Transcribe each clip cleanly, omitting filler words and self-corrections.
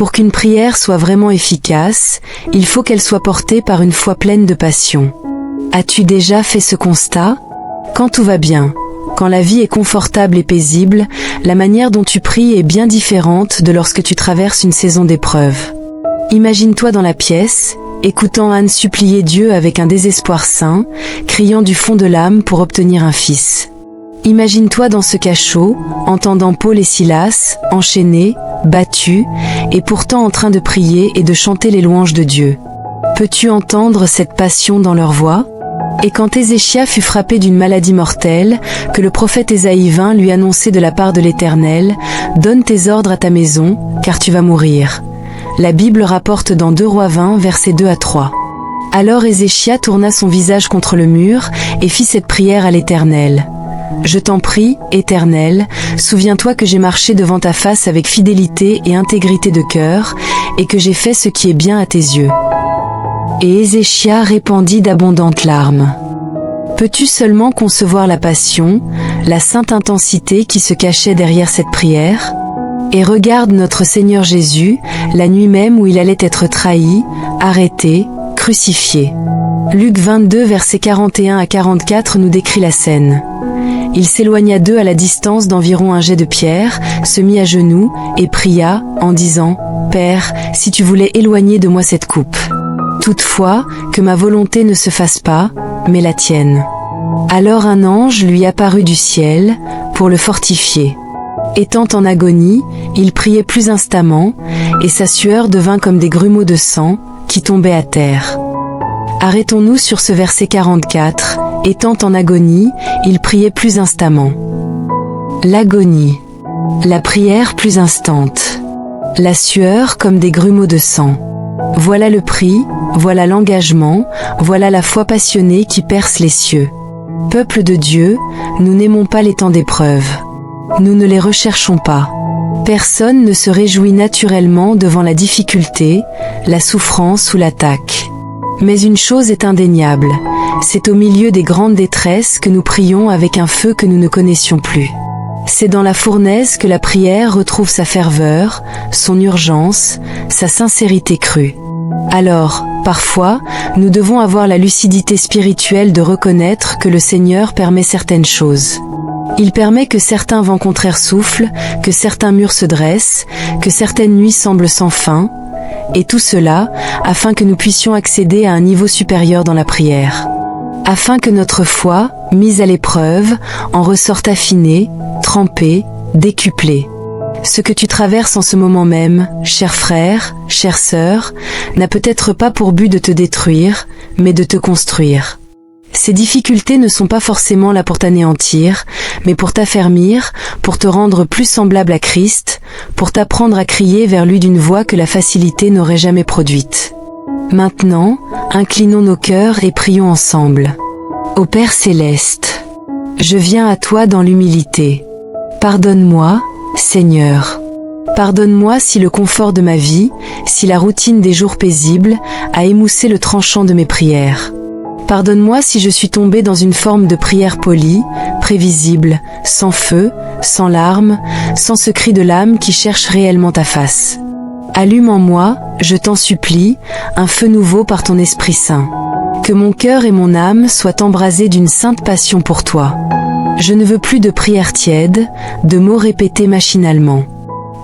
Pour qu'une prière soit vraiment efficace, il faut qu'elle soit portée par une foi pleine de passion. As-tu déjà fait ce constat? Quand tout va bien, quand la vie est confortable et paisible, la manière dont tu pries est bien différente de lorsque tu traverses une saison d'épreuves. Imagine-toi dans la pièce, écoutant Anne supplier Dieu avec un désespoir saint, criant du fond de l'âme pour obtenir un fils. Imagine-toi dans ce cachot, entendant Paul et Silas, enchaînés, battus, et pourtant en train de prier et de chanter les louanges de Dieu. Peux-tu entendre cette passion dans leur voix? Et quand Ézéchia fut frappé d'une maladie mortelle, que le prophète Ésaïe vint lui annoncer de la part de l'Éternel, « Donne tes ordres à ta maison, car tu vas mourir ». La Bible rapporte dans 2 Rois 20, versets 2 à 3. Alors Ézéchia tourna son visage contre le mur et fit cette prière à l'Éternel. « Je t'en prie, Éternel, souviens-toi que j'ai marché devant ta face avec fidélité et intégrité de cœur, et que j'ai fait ce qui est bien à tes yeux. » Et Ézéchia répandit d'abondantes larmes. Peux-tu seulement concevoir la passion, la sainte intensité qui se cachait derrière cette prière? Et regarde notre Seigneur Jésus, la nuit même où il allait être trahi, arrêté, crucifié. Luc 22 versets 41 à 44 nous décrit la scène. Il s'éloigna d'eux à la distance d'environ un jet de pierre, se mit à genoux et pria, en disant « Père, si tu voulais éloigner de moi cette coupe. Toutefois, que ma volonté ne se fasse pas, mais la tienne. » Alors un ange lui apparut du ciel, pour le fortifier. Étant en agonie, il priait plus instamment, et sa sueur devint comme des grumeaux de sang, qui tombaient à terre. Arrêtons-nous sur ce verset 44, étant en agonie, il priait plus instamment. L'agonie. La prière plus instante. La sueur comme des grumeaux de sang. Voilà le prix, voilà l'engagement, voilà la foi passionnée qui perce les cieux. Peuple de Dieu, nous n'aimons pas les temps d'épreuve. Nous ne les recherchons pas. Personne ne se réjouit naturellement devant la difficulté, la souffrance ou l'attaque. Mais une chose est indéniable, c'est au milieu des grandes détresses que nous prions avec un feu que nous ne connaissions plus. C'est dans la fournaise que la prière retrouve sa ferveur, son urgence, sa sincérité crue. Alors, parfois, nous devons avoir la lucidité spirituelle de reconnaître que le Seigneur permet certaines choses. Il permet que certains vents contraires soufflent, que certains murs se dressent, que certaines nuits semblent sans fin, et tout cela, afin que nous puissions accéder à un niveau supérieur dans la prière. Afin que notre foi, mise à l'épreuve, en ressorte affinée, trempée, décuplée. Ce que tu traverses en ce moment même, cher frère, chère sœur, n'a peut-être pas pour but de te détruire, mais de te construire. Ces difficultés ne sont pas forcément là pour t'anéantir, mais pour t'affermir, pour te rendre plus semblable à Christ, pour t'apprendre à crier vers lui d'une voix que la facilité n'aurait jamais produite. Maintenant, inclinons nos cœurs et prions ensemble. Ô Père céleste, je viens à toi dans l'humilité. Pardonne-moi, Seigneur. Pardonne-moi si le confort de ma vie, si la routine des jours paisibles a émoussé le tranchant de mes prières. Pardonne-moi si je suis tombée dans une forme de prière polie, prévisible, sans feu, sans larmes, sans ce cri de l'âme qui cherche réellement ta face. Allume en moi, je t'en supplie, un feu nouveau par ton Esprit Saint. Que mon cœur et mon âme soient embrasés d'une sainte passion pour toi. Je ne veux plus de prières tièdes, de mots répétés machinalement.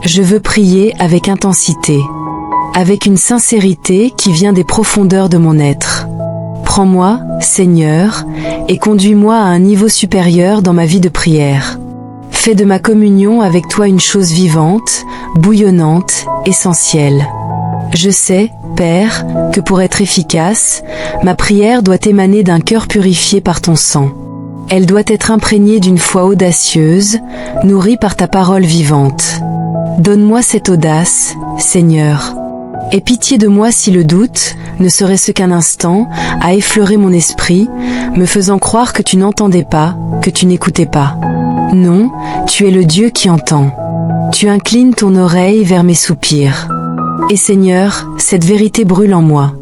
Je veux prier avec intensité, avec une sincérité qui vient des profondeurs de mon être. Prends-moi, Seigneur, et conduis-moi à un niveau supérieur dans ma vie de prière. Fais de ma communion avec toi une chose vivante, bouillonnante, essentielle. Je sais, Père, que pour être efficace, ma prière doit émaner d'un cœur purifié par ton sang. Elle doit être imprégnée d'une foi audacieuse, nourrie par ta parole vivante. Donne-moi cette audace, Seigneur. Aie pitié de moi si le doute, ne serait-ce qu'un instant, a effleuré mon esprit, me faisant croire que tu n'entendais pas, que tu n'écoutais pas. Non, tu es le Dieu qui entend. Tu inclines ton oreille vers mes soupirs. Et Seigneur, cette vérité brûle en moi.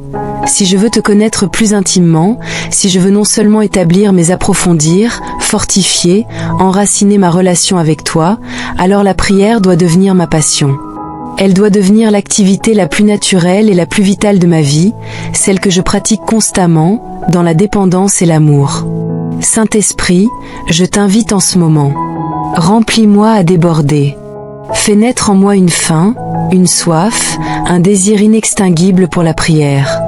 Si je veux te connaître plus intimement, si je veux non seulement établir mais approfondir, fortifier, enraciner ma relation avec toi, alors la prière doit devenir ma passion. Elle doit devenir l'activité la plus naturelle et la plus vitale de ma vie, celle que je pratique constamment, dans la dépendance et l'amour. Saint-Esprit, je t'invite en ce moment. Remplis-moi à déborder. Fais naître en moi une faim, une soif, un désir inextinguible pour la prière.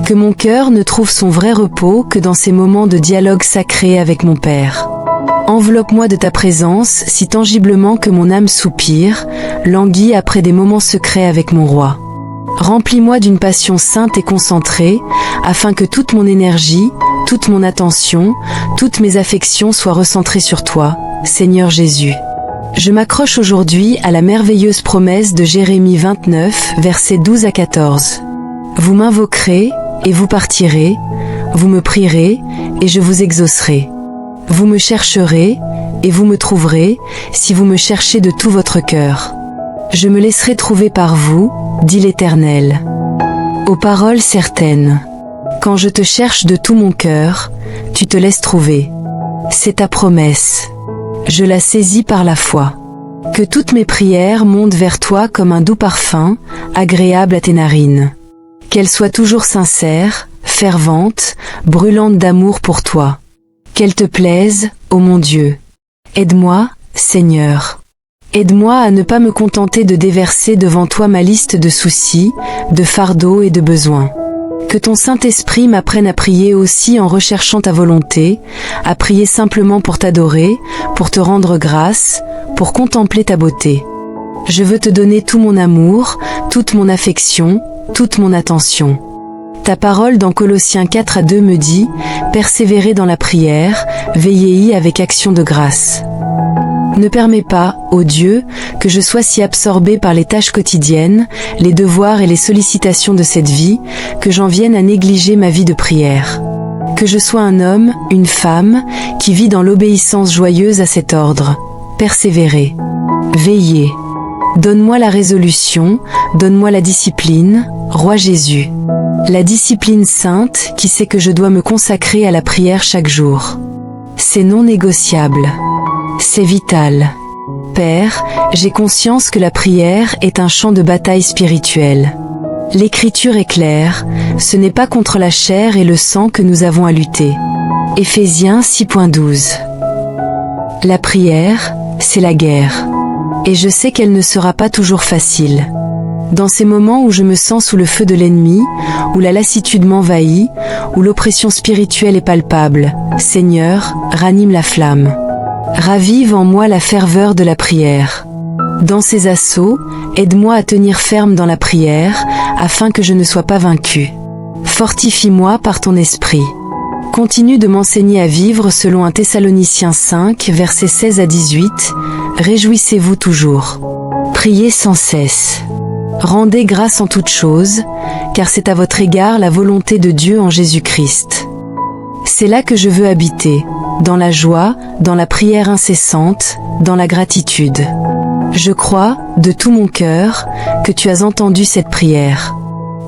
Que mon cœur ne trouve son vrai repos que dans ces moments de dialogue sacré avec mon Père. Enveloppe-moi de ta présence si tangiblement que mon âme soupire, languit après des moments secrets avec mon Roi. Remplis-moi d'une passion sainte et concentrée, afin que toute mon énergie, toute mon attention, toutes mes affections soient recentrées sur toi, Seigneur Jésus. Je m'accroche aujourd'hui à la merveilleuse promesse de Jérémie 29, versets 12 à 14. Vous m'invoquerez, et vous partirez, vous me prierez, et je vous exaucerai. Vous me chercherez, et vous me trouverez, si vous me cherchez de tout votre cœur. Je me laisserai trouver par vous, dit l'Éternel. Aux paroles certaines. Quand je te cherche de tout mon cœur, tu te laisses trouver. C'est ta promesse. Je la saisis par la foi. Que toutes mes prières montent vers toi comme un doux parfum, agréable à tes narines. Qu'elles soient toujours sincères, ferventes, brûlantes d'amour pour toi. Qu'elles te plaisent, ô mon Dieu. Aide-moi, Seigneur. Aide-moi à ne pas me contenter de déverser devant toi ma liste de soucis, de fardeaux et de besoins. Que ton Saint-Esprit m'apprenne à prier aussi en recherchant ta volonté, à prier simplement pour t'adorer, pour te rendre grâce, pour contempler ta beauté. Je veux te donner tout mon amour, toute mon affection, toute mon attention. Ta parole dans Colossiens 4 à 2 me dit « Persévérez dans la prière, veillez-y avec action de grâce ». Ne permets pas, ô Dieu, que je sois si absorbé par les tâches quotidiennes, les devoirs et les sollicitations de cette vie, que j'en vienne à négliger ma vie de prière. Que je sois un homme, une femme, qui vit dans l'obéissance joyeuse à cet ordre. Persévérer. Veiller. Donne-moi la résolution, donne-moi la discipline, Roi Jésus. La discipline sainte qui sait que je dois me consacrer à la prière chaque jour. C'est non négociable. C'est vital. Père, j'ai conscience que la prière est un champ de bataille spirituelle. L'Écriture est claire, ce n'est pas contre la chair et le sang que nous avons à lutter. Éphésiens 6.12. La prière, c'est la guerre. Et je sais qu'elle ne sera pas toujours facile. Dans ces moments où je me sens sous le feu de l'ennemi, où la lassitude m'envahit, où l'oppression spirituelle est palpable, Seigneur, ranime la flamme. Ravive en moi la ferveur de la prière. Dans ces assauts, aide-moi à tenir ferme dans la prière, afin que je ne sois pas vaincu. Fortifie-moi par ton esprit. Continue de m'enseigner à vivre selon 1 Thessaloniciens 5, versets 16 à 18. Réjouissez-vous toujours. Priez sans cesse. Rendez grâce en toutes choses, car c'est à votre égard la volonté de Dieu en Jésus-Christ. C'est là que je veux habiter, dans la joie, dans la prière incessante, dans la gratitude. Je crois, de tout mon cœur, que tu as entendu cette prière.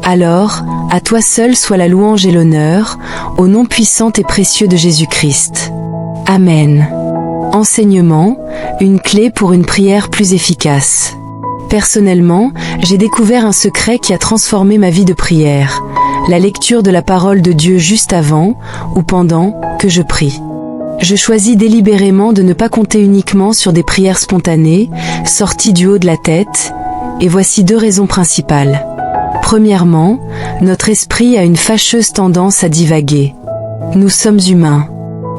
Alors, à toi seul soit la louange et l'honneur, au nom puissant et précieux de Jésus-Christ. Amen. Enseignement, une clé pour une prière plus efficace. Personnellement, j'ai découvert un secret qui a transformé ma vie de prière. La lecture de la parole de Dieu juste avant, ou pendant, que je prie. Je choisis délibérément de ne pas compter uniquement sur des prières spontanées, sorties du haut de la tête, et voici 2 raisons principales. Premièrement, notre esprit a une fâcheuse tendance à divaguer. Nous sommes humains.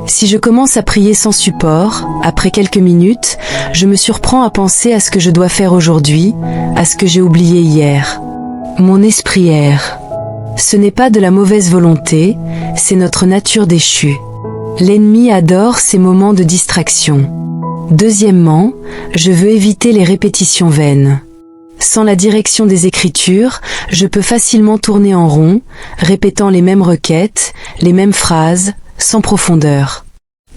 Si je commence à prier sans support, après quelques minutes, je me surprends à penser à ce que je dois faire aujourd'hui, à ce que j'ai oublié hier. Mon esprit erre. Ce n'est pas de la mauvaise volonté, c'est notre nature déchue. L'ennemi adore ces moments de distraction. Deuxièmement, je veux éviter les répétitions vaines. Sans la direction des Écritures, je peux facilement tourner en rond, répétant les mêmes requêtes, les mêmes phrases, sans profondeur.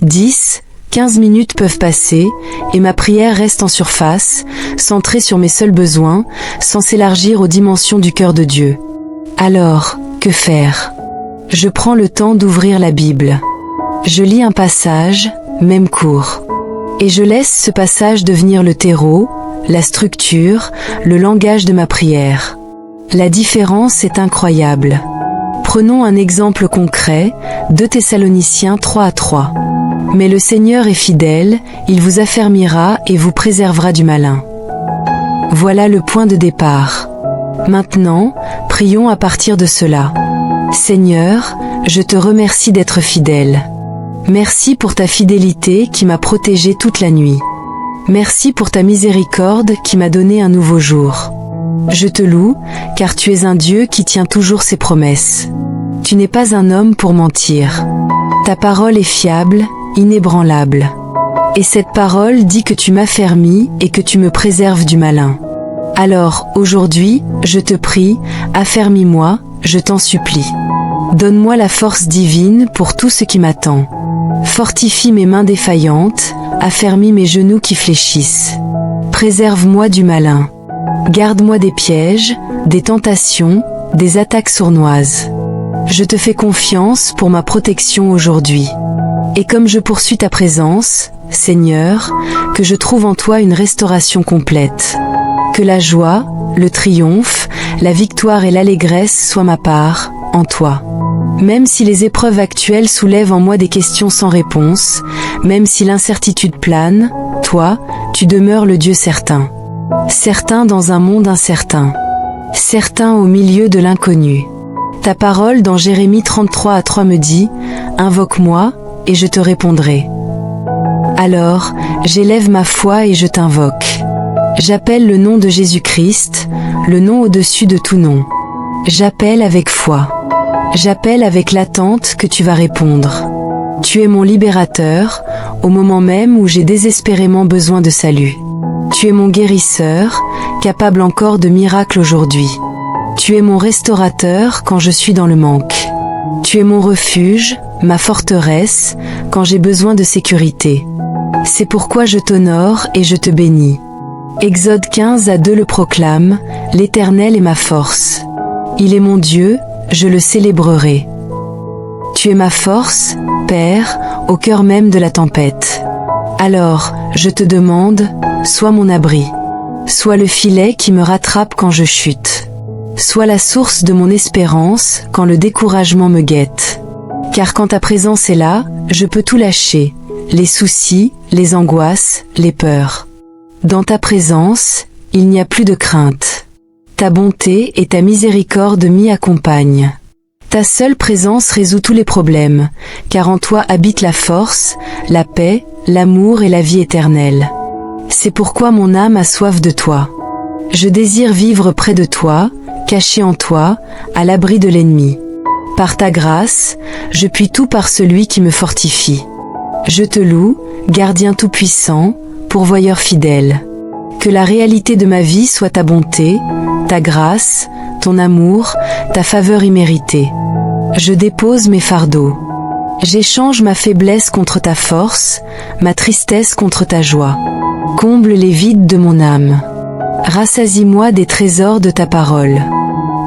10, 15 minutes peuvent passer, et ma prière reste en surface, centrée sur mes seuls besoins, sans s'élargir aux dimensions du cœur de Dieu. Alors, que faire? Je prends le temps d'ouvrir la Bible. Je lis un passage, même court. Et je laisse ce passage devenir le terreau, la structure, le langage de ma prière. La différence est incroyable. Prenons un exemple concret, 2 Thessaloniciens 3:3. Mais le Seigneur est fidèle, il vous affermira et vous préservera du malin. Voilà le point de départ. Maintenant, prions à partir de cela. Seigneur, je te remercie d'être fidèle. Merci pour ta fidélité qui m'a protégé toute la nuit. Merci pour ta miséricorde qui m'a donné un nouveau jour. Je te loue, car tu es un Dieu qui tient toujours ses promesses. Tu n'es pas un homme pour mentir. Ta parole est fiable, inébranlable. Et cette parole dit que tu m'affermis et que tu me préserves du malin. Alors, aujourd'hui, je te prie, affermis-moi, je t'en supplie. Donne-moi la force divine pour tout ce qui m'attend. Fortifie mes mains défaillantes, affermis mes genoux qui fléchissent. Préserve-moi du malin. Garde-moi des pièges, des tentations, des attaques sournoises. Je te fais confiance pour ma protection aujourd'hui. Et comme je poursuis ta présence, Seigneur, que je trouve en toi une restauration complète. Que la joie, le triomphe, la victoire et l'allégresse soient ma part, en toi. Même si les épreuves actuelles soulèvent en moi des questions sans réponse, même si l'incertitude plane, toi, tu demeures le Dieu certain. Certain dans un monde incertain. Certain au milieu de l'inconnu. Ta parole dans Jérémie 33:3 me dit « Invoque-moi, et je te répondrai. » Alors, j'élève ma foi et je t'invoque. J'appelle le nom de Jésus-Christ, le nom au-dessus de tout nom. J'appelle avec foi. J'appelle avec l'attente que tu vas répondre. Tu es mon libérateur, au moment même où j'ai désespérément besoin de salut. Tu es mon guérisseur, capable encore de miracles aujourd'hui. Tu es mon restaurateur quand je suis dans le manque. Tu es mon refuge, ma forteresse, quand j'ai besoin de sécurité. C'est pourquoi je t'honore et je te bénis. Exode 15:2 le proclame, l'Éternel est ma force. Il est mon Dieu, je le célébrerai. Tu es ma force, Père, au cœur même de la tempête. Alors, je te demande, sois mon abri. Sois le filet qui me rattrape quand je chute. Sois la source de mon espérance quand le découragement me guette. Car quand ta présence est là, je peux tout lâcher, les soucis, les angoisses, les peurs. Dans ta présence, il n'y a plus de crainte. Ta bonté et ta miséricorde m'y accompagnent. Ta seule présence résout tous les problèmes, car en toi habite la force, la paix, l'amour et la vie éternelle. C'est pourquoi mon âme a soif de toi. Je désire vivre près de toi, caché en toi, à l'abri de l'ennemi. Par ta grâce, je puis tout par celui qui me fortifie. Je te loue, gardien tout-puissant, pourvoyeur fidèle. Que la réalité de ma vie soit ta bonté, ta grâce, ton amour, ta faveur imméritée. Je dépose mes fardeaux. J'échange ma faiblesse contre ta force, ma tristesse contre ta joie. Comble les vides de mon âme. Rassasie-moi des trésors de ta parole.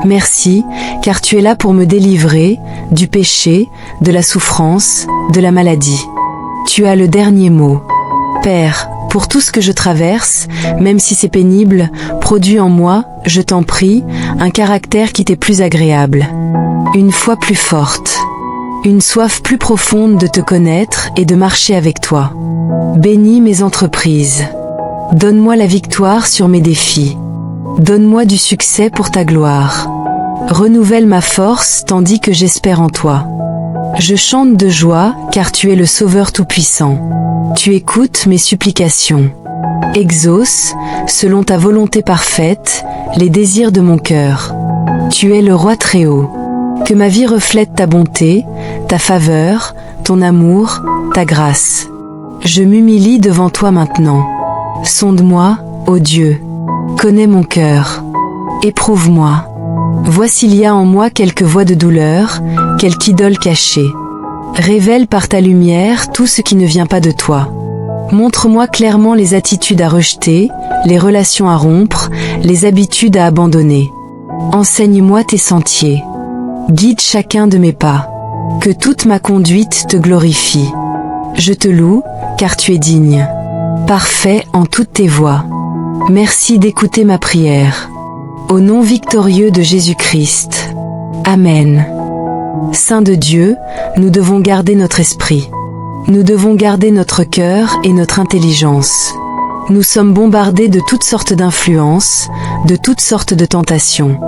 Merci, car tu es là pour me délivrer du péché, de la souffrance, de la maladie. Tu as le dernier mot. Père, pour tout ce que je traverse, même si c'est pénible, produis en moi, je t'en prie, un caractère qui t'est plus agréable. Une foi plus forte. Une soif plus profonde de te connaître et de marcher avec toi. Bénis mes entreprises. Donne-moi la victoire sur mes défis. Donne-moi du succès pour ta gloire. Renouvelle ma force tandis que j'espère en toi. Je chante de joie car tu es le Sauveur tout-puissant. Tu écoutes mes supplications. Exauce, selon ta volonté parfaite, les désirs de mon cœur. Tu es le Roi très haut. Que ma vie reflète ta bonté, ta faveur, ton amour, ta grâce. Je m'humilie devant toi maintenant. Sonde-moi, ô Dieu. Connais mon cœur. Éprouve-moi. Vois s'il y a en moi quelque voie de douleur, quelque idole cachée. Révèle par ta lumière tout ce qui ne vient pas de toi. Montre-moi clairement les attitudes à rejeter, les relations à rompre, les habitudes à abandonner. Enseigne-moi tes sentiers. Guide chacun de mes pas. Que toute ma conduite te glorifie. Je te loue, car tu es digne. Parfait en toutes tes voies. Merci d'écouter ma prière. Au nom victorieux de Jésus-Christ. Amen. Saint de Dieu, nous devons garder notre esprit. Nous devons garder notre cœur et notre intelligence. Nous sommes bombardés de toutes sortes d'influences, de toutes sortes de tentations.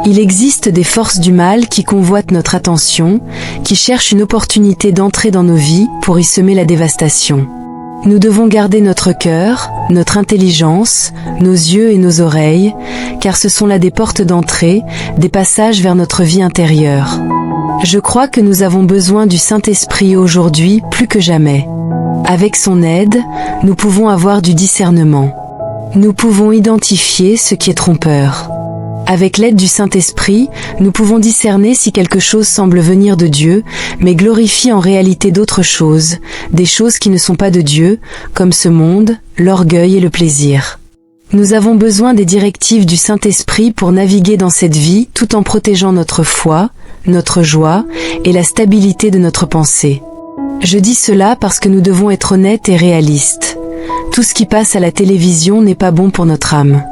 Il existe des forces du mal qui convoitent notre attention, qui cherchent une opportunité d'entrer dans nos vies pour y semer la dévastation. Nous devons garder notre cœur, notre intelligence, nos yeux et nos oreilles, car ce sont là des portes d'entrée, des passages vers notre vie intérieure. Je crois que nous avons besoin du Saint-Esprit aujourd'hui plus que jamais. Avec son aide, nous pouvons avoir du discernement. Nous pouvons identifier ce qui est trompeur. Avec l'aide du Saint-Esprit, nous pouvons discerner si quelque chose semble venir de Dieu, mais glorifie en réalité d'autres choses, des choses qui ne sont pas de Dieu, comme ce monde, l'orgueil et le plaisir. Nous avons besoin des directives du Saint-Esprit pour naviguer dans cette vie tout en protégeant notre foi, notre joie et la stabilité de notre pensée. Je dis cela parce que nous devons être honnêtes et réalistes. Tout ce qui passe à la télévision n'est pas bon pour notre âme.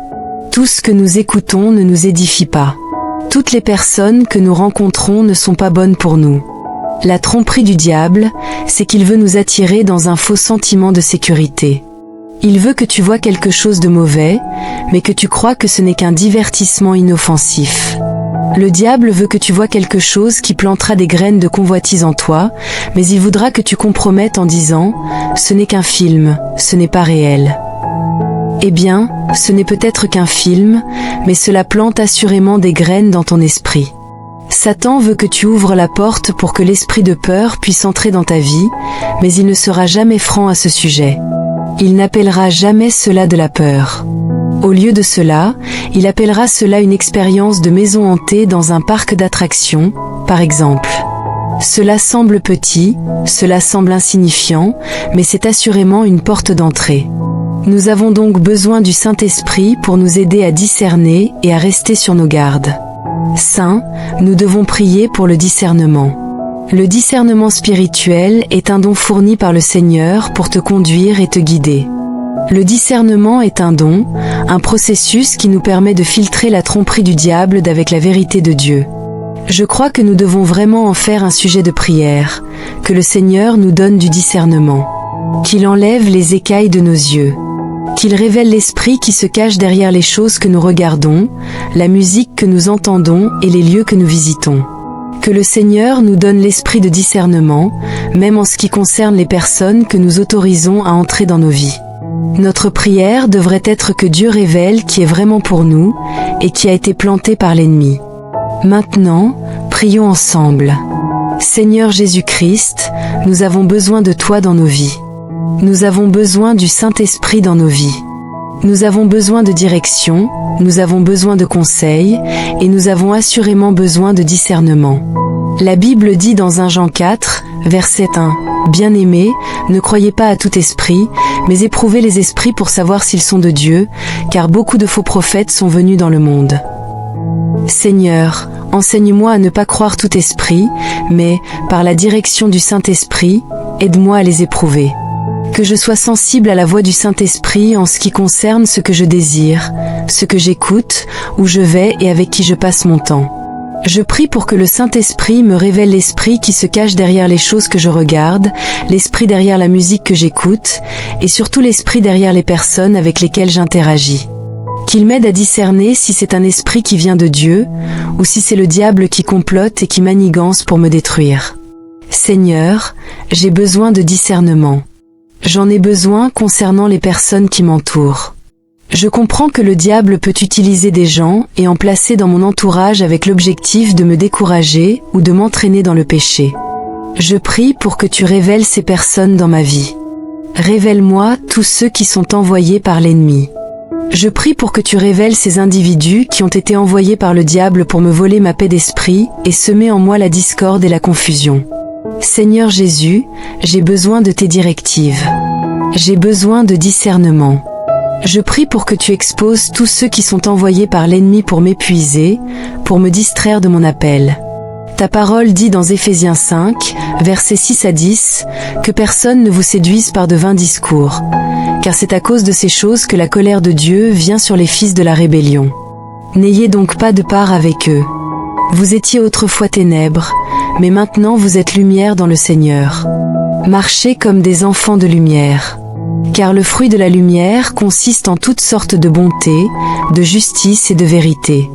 Tout ce que nous écoutons ne nous édifie pas. Toutes les personnes que nous rencontrons ne sont pas bonnes pour nous. La tromperie du diable, c'est qu'il veut nous attirer dans un faux sentiment de sécurité. Il veut que tu vois quelque chose de mauvais, mais que tu crois que ce n'est qu'un divertissement inoffensif. Le diable veut que tu vois quelque chose qui plantera des graines de convoitise en toi, mais il voudra que tu compromettes en disant « ce n'est qu'un film, ce n'est pas réel ». Eh bien, ce n'est peut-être qu'un film, mais cela plante assurément des graines dans ton esprit. Satan veut que tu ouvres la porte pour que l'esprit de peur puisse entrer dans ta vie, mais il ne sera jamais franc à ce sujet. Il n'appellera jamais cela de la peur. Au lieu de cela, il appellera cela une expérience de maison hantée dans un parc d'attractions, par exemple. Cela semble petit, cela semble insignifiant, mais c'est assurément une porte d'entrée. Nous avons donc besoin du Saint-Esprit pour nous aider à discerner et à rester sur nos gardes. Saint, nous devons prier pour le discernement. Le discernement spirituel est un don fourni par le Seigneur pour te conduire et te guider. Le discernement est un don, un processus qui nous permet de filtrer la tromperie du diable d'avec la vérité de Dieu. Je crois que nous devons vraiment en faire un sujet de prière, que le Seigneur nous donne du discernement, qu'il enlève les écailles de nos yeux, qu'il révèle l'esprit qui se cache derrière les choses que nous regardons, la musique que nous entendons et les lieux que nous visitons. Que le Seigneur nous donne l'esprit de discernement, même en ce qui concerne les personnes que nous autorisons à entrer dans nos vies. Notre prière devrait être que Dieu révèle qui est vraiment pour nous et qui a été planté par l'ennemi. Maintenant, prions ensemble. Seigneur Jésus-Christ, nous avons besoin de toi dans nos vies. Nous avons besoin du Saint-Esprit dans nos vies. Nous avons besoin de direction, nous avons besoin de conseils, et nous avons assurément besoin de discernement. La Bible dit dans 1 Jean 4, verset 1, « Bien-aimés, ne croyez pas à tout esprit, mais éprouvez les esprits pour savoir s'ils sont de Dieu, car beaucoup de faux prophètes sont venus dans le monde. » Seigneur, enseigne-moi à ne pas croire tout esprit, mais, par la direction du Saint-Esprit, aide-moi à les éprouver. Que je sois sensible à la voix du Saint-Esprit en ce qui concerne ce que je désire, ce que j'écoute, où je vais et avec qui je passe mon temps. Je prie pour que le Saint-Esprit me révèle l'esprit qui se cache derrière les choses que je regarde, l'esprit derrière la musique que j'écoute, et surtout l'esprit derrière les personnes avec lesquelles j'interagis. Qu'il m'aide à discerner si c'est un esprit qui vient de Dieu, ou si c'est le diable qui complote et qui manigance pour me détruire. Seigneur, j'ai besoin de discernement. J'en ai besoin concernant les personnes qui m'entourent. Je comprends que le diable peut utiliser des gens et en placer dans mon entourage avec l'objectif de me décourager ou de m'entraîner dans le péché. Je prie pour que tu révèles ces personnes dans ma vie. Révèle-moi tous ceux qui sont envoyés par l'ennemi. Je prie pour que tu révèles ces individus qui ont été envoyés par le diable pour me voler ma paix d'esprit et semer en moi la discorde et la confusion. Seigneur Jésus, j'ai besoin de tes directives. J'ai besoin de discernement. Je prie pour que tu exposes tous ceux qui sont envoyés par l'ennemi pour m'épuiser, pour me distraire de mon appel. Ta parole dit dans Éphésiens 5, versets 6 à 10, que personne ne vous séduise par de vains discours, car c'est à cause de ces choses que la colère de Dieu vient sur les fils de la rébellion. N'ayez donc pas de part avec eux. Vous étiez autrefois ténèbres, mais maintenant vous êtes lumière dans le Seigneur. Marchez comme des enfants de lumière. Car le fruit de la lumière consiste en toutes sortes de bonté, de justice et de vérité.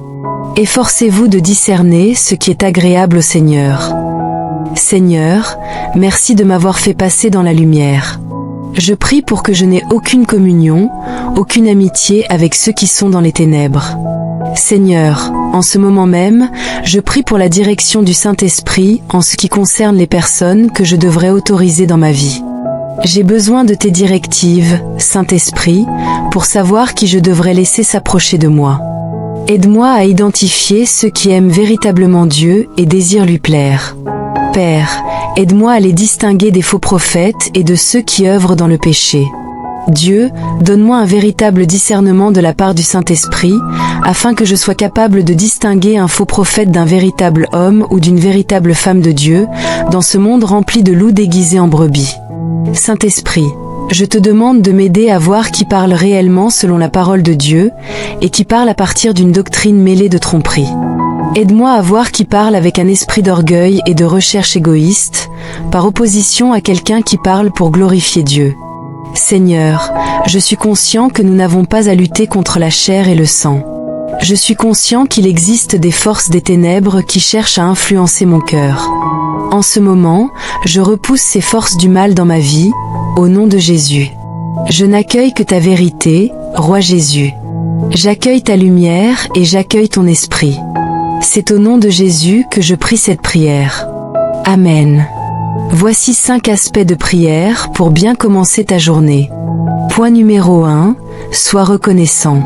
Efforcez-vous de discerner ce qui est agréable au Seigneur. Seigneur, merci de m'avoir fait passer dans la lumière. Je prie pour que je n'ai aucune communion, aucune amitié avec ceux qui sont dans les ténèbres. Seigneur, en ce moment même, je prie pour la direction du Saint-Esprit en ce qui concerne les personnes que je devrais autoriser dans ma vie. J'ai besoin de tes directives, Saint-Esprit, pour savoir qui je devrais laisser s'approcher de moi. Aide-moi à identifier ceux qui aiment véritablement Dieu et désirent lui plaire. Père, aide-moi à les distinguer des faux prophètes et de ceux qui œuvrent dans le péché. Dieu, donne-moi un véritable discernement de la part du Saint-Esprit, afin que je sois capable de distinguer un faux prophète d'un véritable homme ou d'une véritable femme de Dieu, dans ce monde rempli de loups déguisés en brebis. Saint-Esprit, je te demande de m'aider à voir qui parle réellement selon la parole de Dieu, et qui parle à partir d'une doctrine mêlée de tromperie. Aide-moi à voir qui parle avec un esprit d'orgueil et de recherche égoïste, par opposition à quelqu'un qui parle pour glorifier Dieu. Seigneur, je suis conscient que nous n'avons pas à lutter contre la chair et le sang. Je suis conscient qu'il existe des forces des ténèbres qui cherchent à influencer mon cœur. En ce moment, je repousse ces forces du mal dans ma vie, au nom de Jésus. Je n'accueille que ta vérité, Roi Jésus. J'accueille ta lumière et j'accueille ton esprit. C'est au nom de Jésus que je prie cette prière. Amen. Voici 5 aspects de prière pour bien commencer ta journée. Point numéro 1, sois reconnaissant.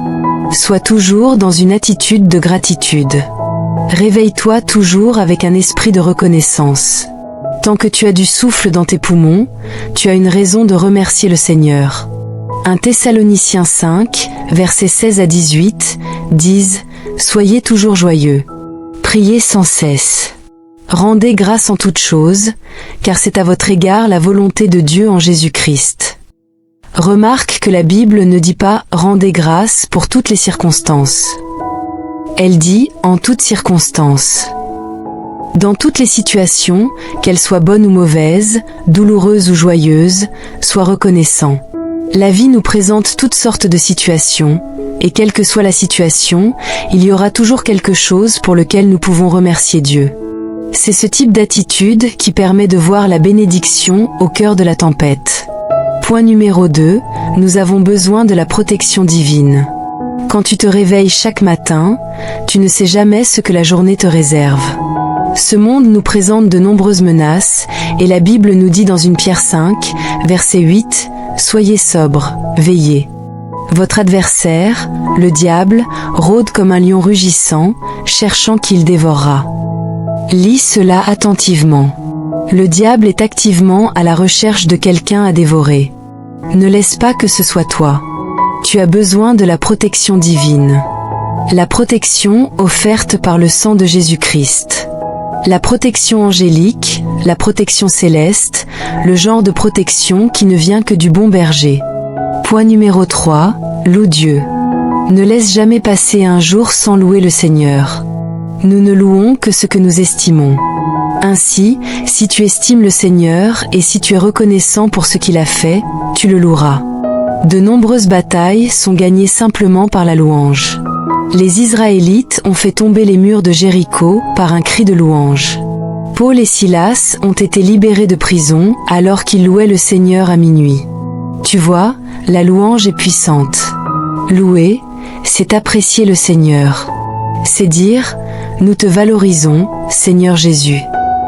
Sois toujours dans une attitude de gratitude. Réveille-toi toujours avec un esprit de reconnaissance. Tant que tu as du souffle dans tes poumons, tu as une raison de remercier le Seigneur. 1 Thessaloniciens 5, versets 16 à 18, disent « Soyez toujours joyeux. Priez sans cesse. Rendez grâce en toutes choses, car c'est à votre égard la volonté de Dieu en Jésus-Christ. » Remarque que la Bible ne dit pas « rendez grâce pour toutes les circonstances ». Elle dit « en toutes circonstances ». Dans toutes les situations, qu'elles soient bonnes ou mauvaises, douloureuses ou joyeuses, sois reconnaissant. La vie nous présente toutes sortes de situations, et quelle que soit la situation, il y aura toujours quelque chose pour lequel nous pouvons remercier Dieu. C'est ce type d'attitude qui permet de voir la bénédiction au cœur de la tempête. Point numéro 2, nous avons besoin de la protection divine. Quand tu te réveilles chaque matin, tu ne sais jamais ce que la journée te réserve. Ce monde nous présente de nombreuses menaces, et la Bible nous dit dans 1 Pierre 5, verset 8, « Soyez sobres, veillez. Votre adversaire, le diable, rôde comme un lion rugissant, cherchant qui le dévorera. » Lis cela attentivement. Le diable est activement à la recherche de quelqu'un à dévorer. Ne laisse pas que ce soit toi. Tu as besoin de la protection divine. La protection offerte par le sang de Jésus-Christ. La protection angélique, la protection céleste, le genre de protection qui ne vient que du bon berger. Point numéro 3, loue Dieu. Ne laisse jamais passer un jour sans louer le Seigneur. Nous ne louons que ce que nous estimons. Ainsi, si tu estimes le Seigneur et si tu es reconnaissant pour ce qu'il a fait, tu le loueras. De nombreuses batailles sont gagnées simplement par la louange. Les Israélites ont fait tomber les murs de Jéricho par un cri de louange. Paul et Silas ont été libérés de prison alors qu'ils louaient le Seigneur à minuit. Tu vois, la louange est puissante. Louer, c'est apprécier le Seigneur. C'est dire, nous te valorisons, Seigneur Jésus.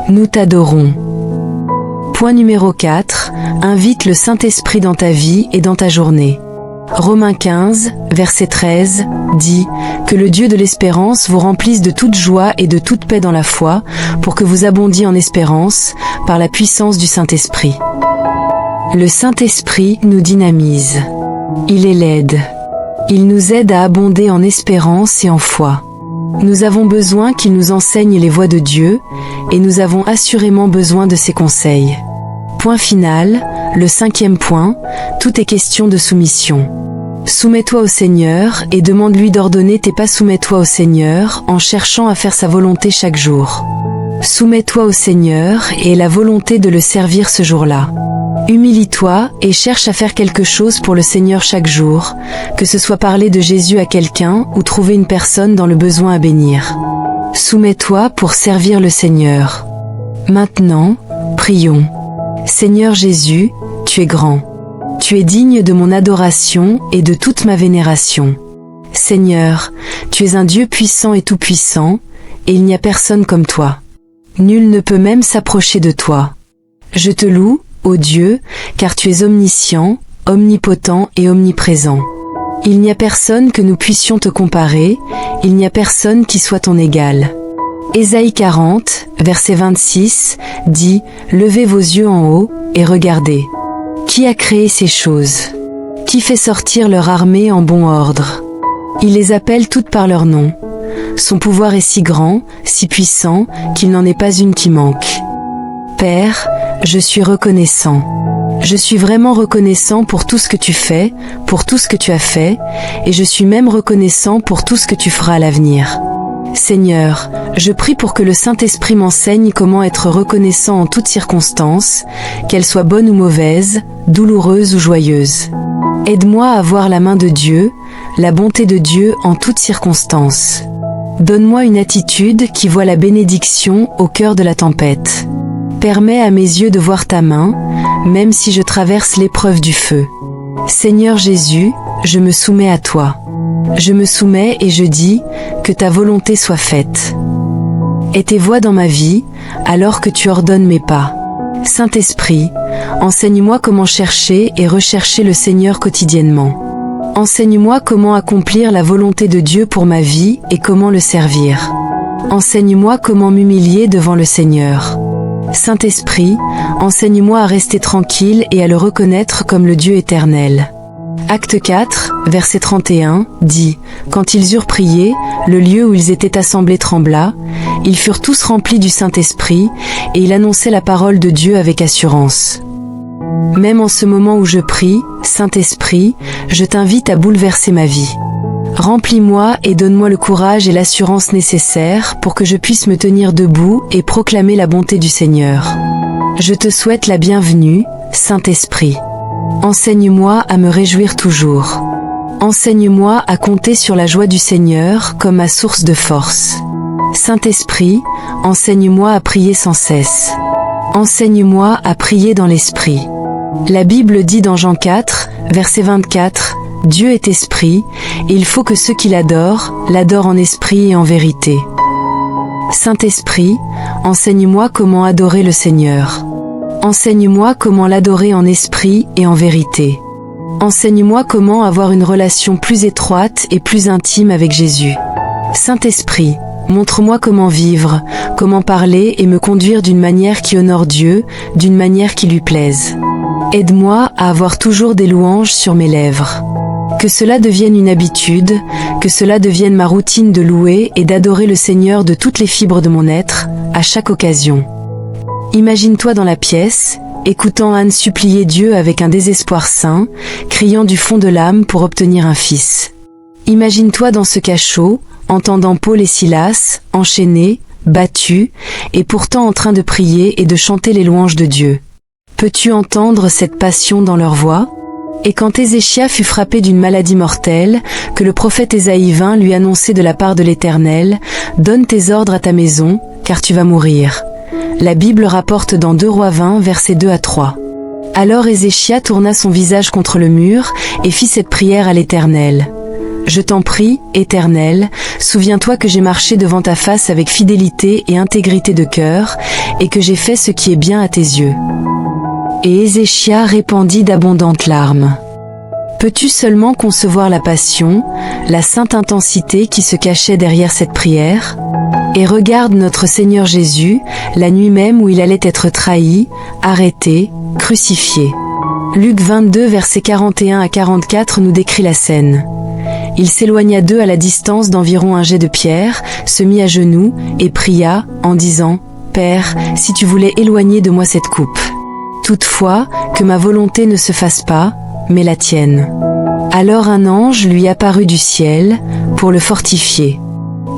Nous t'adorons. Point numéro 4, invite le Saint-Esprit dans ta vie et dans ta journée. Romains 15, verset 13, dit « Que le Dieu de l'espérance vous remplisse de toute joie et de toute paix dans la foi, pour que vous abondiez en espérance, par la puissance du Saint-Esprit. » Le Saint-Esprit nous dynamise. Il est l'aide. Il nous aide à abonder en espérance et en foi. Nous avons besoin qu'il nous enseigne les voies de Dieu, et nous avons assurément besoin de ses conseils. Point final, le 5e point, tout est question de soumission. Soumets-toi au Seigneur et demande-lui d'ordonner tes pas. Soumets-toi au Seigneur en cherchant à faire sa volonté chaque jour. Soumets-toi au Seigneur et aie la volonté de le servir ce jour-là. Humilie-toi et cherche à faire quelque chose pour le Seigneur chaque jour, que ce soit parler de Jésus à quelqu'un ou trouver une personne dans le besoin à bénir. Soumets-toi pour servir le Seigneur. Maintenant, prions. Seigneur Jésus, tu es grand. Tu es digne de mon adoration et de toute ma vénération. Seigneur, tu es un Dieu puissant et tout-puissant, et il n'y a personne comme toi. Nul ne peut même s'approcher de toi. Je te loue, ô Dieu, car tu es omniscient, omnipotent et omniprésent. Il n'y a personne que nous puissions te comparer, il n'y a personne qui soit ton égal. Ésaïe 40, verset 26, dit « Levez vos yeux en haut et regardez. Qui a créé ces choses? Qui fait sortir leur armée en bon ordre? Il les appelle toutes par leur nom. Son pouvoir est si grand, si puissant, qu'il n'en est pas une qui manque. Père, je suis reconnaissant. Je suis vraiment reconnaissant pour tout ce que tu fais, pour tout ce que tu as fait, et je suis même reconnaissant pour tout ce que tu feras à l'avenir. Seigneur, je prie pour que le Saint-Esprit m'enseigne comment être reconnaissant en toutes circonstances, qu'elles soient bonnes ou mauvaises, douloureuses ou joyeuses. Aide-moi à voir la main de Dieu, la bonté de Dieu en toutes circonstances. Donne-moi une attitude qui voit la bénédiction au cœur de la tempête. Permets à mes yeux de voir ta main, même si je traverse l'épreuve du feu. Seigneur Jésus, je me soumets à toi. Je me soumets et je dis, que ta volonté soit faite. Aie tes voies dans ma vie, alors que tu ordonnes mes pas. Saint-Esprit, enseigne-moi comment chercher et rechercher le Seigneur quotidiennement. Enseigne-moi comment accomplir la volonté de Dieu pour ma vie et comment le servir. Enseigne-moi comment m'humilier devant le Seigneur. Saint-Esprit, enseigne-moi à rester tranquille et à le reconnaître comme le Dieu éternel. Acte 4, verset 31, dit « Quand ils eurent prié, le lieu où ils étaient assemblés trembla, ils furent tous remplis du Saint-Esprit, et ils annonçaient la parole de Dieu avec assurance. » Même en ce moment où je prie, Saint-Esprit, je t'invite à bouleverser ma vie. Remplis-moi et donne-moi le courage et l'assurance nécessaires pour que je puisse me tenir debout et proclamer la bonté du Seigneur. Je te souhaite la bienvenue, Saint-Esprit. Enseigne-moi à me réjouir toujours. Enseigne-moi à compter sur la joie du Seigneur comme ma source de force. Saint-Esprit, enseigne-moi à prier sans cesse. Enseigne-moi à prier dans l'Esprit. La Bible dit dans Jean 4, verset 24, « Dieu est esprit, et il faut que ceux qui l'adorent en esprit et en vérité. » Saint-Esprit, enseigne-moi comment adorer le Seigneur. Enseigne-moi comment l'adorer en esprit et en vérité. Enseigne-moi comment avoir une relation plus étroite et plus intime avec Jésus. Saint-Esprit, montre-moi comment vivre, comment parler et me conduire d'une manière qui honore Dieu, d'une manière qui lui plaise. Aide-moi à avoir toujours des louanges sur mes lèvres. Que cela devienne une habitude, que cela devienne ma routine de louer et d'adorer le Seigneur de toutes les fibres de mon être, à chaque occasion. Imagine-toi dans la pièce, écoutant Anne supplier Dieu avec un désespoir saint, criant du fond de l'âme pour obtenir un fils. Imagine-toi dans ce cachot, entendant Paul et Silas, enchaînés, battus, et pourtant en train de prier et de chanter les louanges de Dieu. Peux-tu entendre cette passion dans leur voix? Et quand Ézéchia fut frappé d'une maladie mortelle, que le prophète Ésaïe vint lui annoncer de la part de l'Éternel, « Donne tes ordres à ta maison, car tu vas mourir. » La Bible rapporte dans 2 Rois 20, versets 2 à 3. Alors Ézéchia tourna son visage contre le mur et fit cette prière à l'Éternel. « Je t'en prie, Éternel, souviens-toi que j'ai marché devant ta face avec fidélité et intégrité de cœur, et que j'ai fait ce qui est bien à tes yeux. » Et Ézéchia répandit d'abondantes larmes. Peux-tu seulement concevoir la passion, la sainte intensité qui se cachait derrière cette prière? Et regarde notre Seigneur Jésus, la nuit même où il allait être trahi, arrêté, crucifié. Luc 22 versets 41 à 44 nous décrit la scène. Il s'éloigna d'eux à la distance d'environ un jet de pierre, se mit à genoux et pria, en disant « Père, si tu voulais éloigner de moi cette coupe. » Toutefois, que ma volonté ne se fasse pas, mais la tienne. » Alors un ange lui apparut du ciel, pour le fortifier.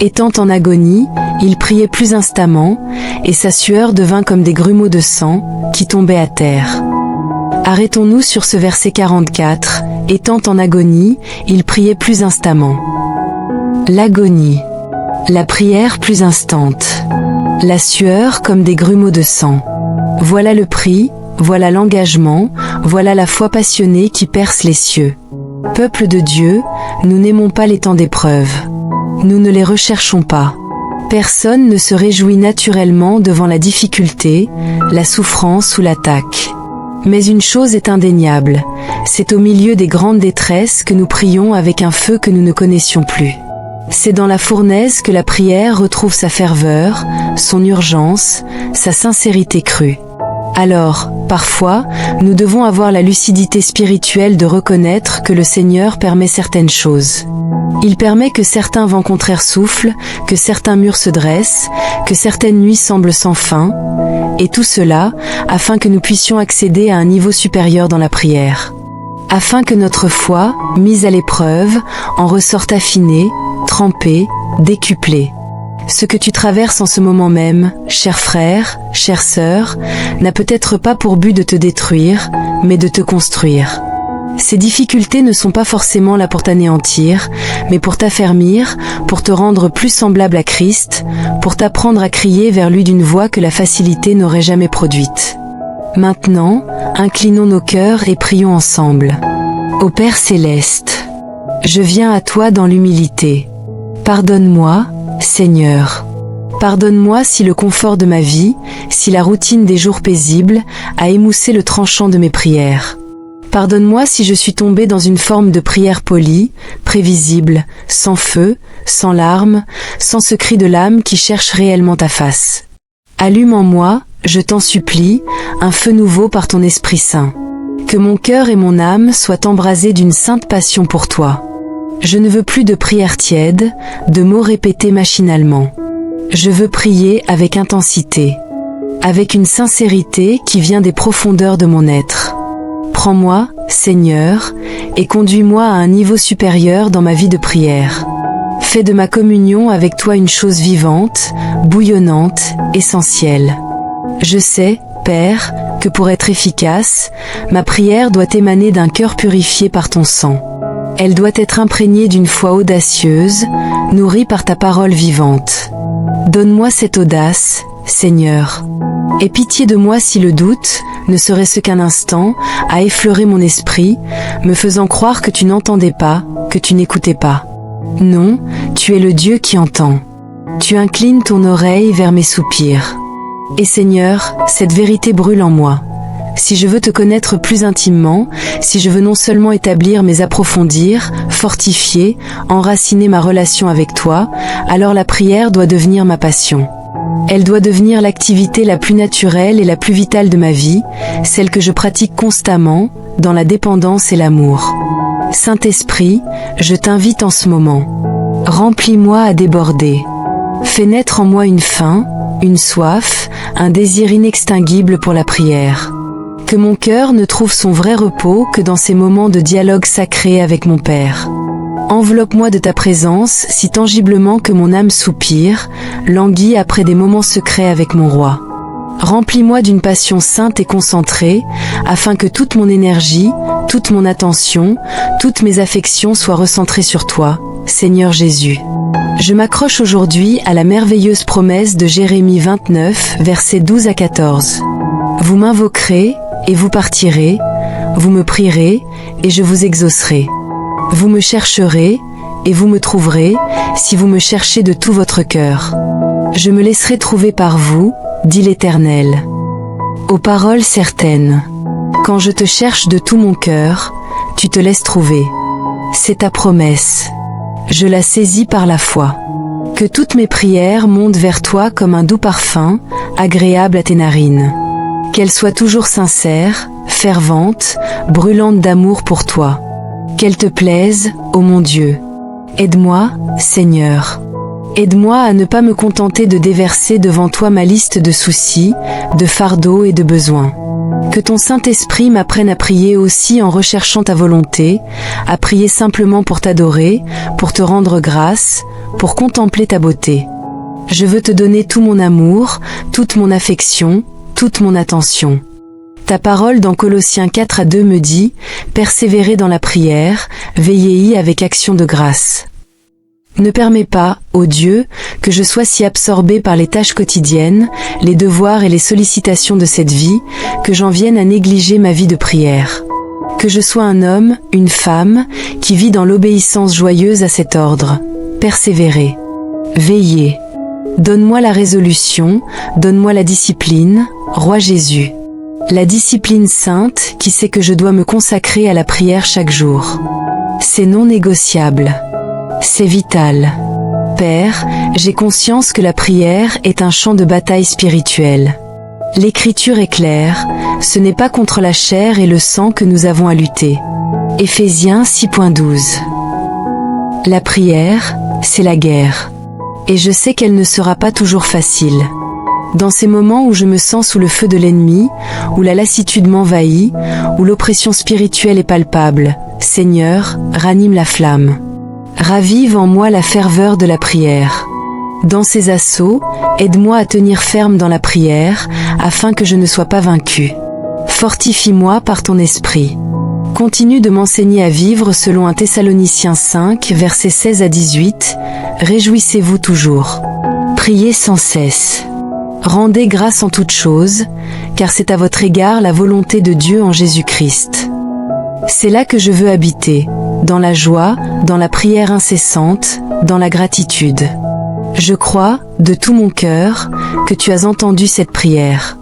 Étant en agonie, il priait plus instamment, et sa sueur devint comme des grumeaux de sang, qui tombaient à terre. Arrêtons-nous sur ce verset 44, étant en agonie, il priait plus instamment. L'agonie. La prière plus instante. La sueur comme des grumeaux de sang. Voilà le prix, voilà l'engagement, voilà la foi passionnée qui perce les cieux. Peuple de Dieu, nous n'aimons pas les temps d'épreuve. Nous ne les recherchons pas. Personne ne se réjouit naturellement devant la difficulté, la souffrance ou l'attaque. Mais une chose est indéniable, c'est au milieu des grandes détresses que nous prions avec un feu que nous ne connaissions plus. C'est dans la fournaise que la prière retrouve sa ferveur, son urgence, sa sincérité crue. Alors, parfois, nous devons avoir la lucidité spirituelle de reconnaître que le Seigneur permet certaines choses. Il permet que certains vents contraires soufflent, que certains murs se dressent, que certaines nuits semblent sans fin, et tout cela, afin que nous puissions accéder à un niveau supérieur dans la prière. Afin que notre foi, mise à l'épreuve, en ressorte affinée, trempée, décuplée. Ce que tu traverses en ce moment même, cher frère, chère sœur, n'a peut-être pas pour but de te détruire, mais de te construire. Ces difficultés ne sont pas forcément là pour t'anéantir, mais pour t'affermir, pour te rendre plus semblable à Christ, pour t'apprendre à crier vers lui d'une voix que la facilité n'aurait jamais produite. Maintenant, inclinons nos cœurs et prions ensemble. Ô Père céleste, je viens à toi dans l'humilité. Pardonne-moi, Seigneur. Pardonne-moi si le confort de ma vie, si la routine des jours paisibles, a émoussé le tranchant de mes prières. Pardonne-moi si je suis tombée dans une forme de prière polie, prévisible, sans feu, sans larmes, sans ce cri de l'âme qui cherche réellement ta face. Allume en moi, je t'en supplie, un feu nouveau par ton Esprit Saint. Que mon cœur et mon âme soient embrasés d'une sainte passion pour toi. Je ne veux plus de prières tièdes, de mots répétés machinalement. Je veux prier avec intensité, avec une sincérité qui vient des profondeurs de mon être. Prends-moi, Seigneur, et conduis-moi à un niveau supérieur dans ma vie de prière. Fais de ma communion avec toi une chose vivante, bouillonnante, essentielle. Je sais, Père, que pour être efficace, ma prière doit émaner d'un cœur purifié par ton sang. Elle doit être imprégnée d'une foi audacieuse, nourrie par ta parole vivante. Donne-moi cette audace, Seigneur. Aie pitié de moi si le doute, ne serait-ce qu'un instant, a effleuré mon esprit, me faisant croire que tu n'entendais pas, que tu n'écoutais pas. Non, tu es le Dieu qui entend. Tu inclines ton oreille vers mes soupirs. Et Seigneur, cette vérité brûle en moi. Si je veux te connaître plus intimement, si je veux non seulement établir mais approfondir, fortifier, enraciner ma relation avec toi, alors la prière doit devenir ma passion. Elle doit devenir l'activité la plus naturelle et la plus vitale de ma vie, celle que je pratique constamment, dans la dépendance et l'amour. Saint-Esprit, je t'invite en ce moment. Remplis-moi à déborder. Fais naître en moi une faim, une soif, un désir inextinguible pour la prière. Que mon cœur ne trouve son vrai repos que dans ces moments de dialogue sacré avec mon Père. Enveloppe-moi de ta présence si tangiblement que mon âme soupire, languit après des moments secrets avec mon roi. Remplis-moi d'une passion sainte et concentrée, afin que toute mon énergie, toute mon attention, toutes mes affections soient recentrées sur toi, Seigneur Jésus. Je m'accroche aujourd'hui à la merveilleuse promesse de Jérémie 29, versets 12 à 14. Vous m'invoquerez, et vous partirez, vous me prierez, et je vous exaucerai. Vous me chercherez, et vous me trouverez, si vous me cherchez de tout votre cœur. Je me laisserai trouver par vous, dit l'Éternel. Aux paroles certaines. Quand je te cherche de tout mon cœur, tu te laisses trouver. C'est ta promesse. Je la saisis par la foi. Que toutes mes prières montent vers toi comme un doux parfum, agréable à tes narines. Qu'elles soient toujours sincères, ferventes, brûlantes d'amour pour toi. Qu'elles te plaisent, ô mon Dieu. Aide-moi, Seigneur. Aide-moi à ne pas me contenter de déverser devant toi ma liste de soucis, de fardeaux et de besoins. Que ton Saint-Esprit m'apprenne à prier aussi en recherchant ta volonté, à prier simplement pour t'adorer, pour te rendre grâce, pour contempler ta beauté. Je veux te donner tout mon amour, toute mon affection, toute mon attention. Ta parole dans Colossiens 4:2 me dit « Persévérez dans la prière, veillez-y avec action de grâce ». Ne permets pas, ô Dieu, que je sois si absorbé par les tâches quotidiennes, les devoirs et les sollicitations de cette vie, que j'en vienne à négliger ma vie de prière. Que je sois un homme, une femme, qui vit dans l'obéissance joyeuse à cet ordre. Persévérer. Veiller. Donne-moi la résolution, donne-moi la discipline, Roi Jésus. La discipline sainte qui sait que je dois me consacrer à la prière chaque jour. C'est non négociable. C'est vital. Père, j'ai conscience que la prière est un champ de bataille spirituelle. L'Écriture est claire, ce n'est pas contre la chair et le sang que nous avons à lutter. Éphésiens 6.12. La prière, c'est la guerre. Et je sais qu'elle ne sera pas toujours facile. Dans ces moments où je me sens sous le feu de l'ennemi, où la lassitude m'envahit, où l'oppression spirituelle est palpable, Seigneur, ranime la flamme. Ravive en moi la ferveur de la prière. Dans ces assauts, aide-moi à tenir ferme dans la prière, afin que je ne sois pas vaincu. Fortifie-moi par ton esprit. Continue de m'enseigner à vivre selon 1 Thessaloniciens 5, versets 16 à 18. Réjouissez-vous toujours. Priez sans cesse. Rendez grâce en toutes choses, car c'est à votre égard la volonté de Dieu en Jésus-Christ. C'est là que je veux habiter, dans la joie, dans la prière incessante, dans la gratitude. Je crois, de tout mon cœur, que tu as entendu cette prière.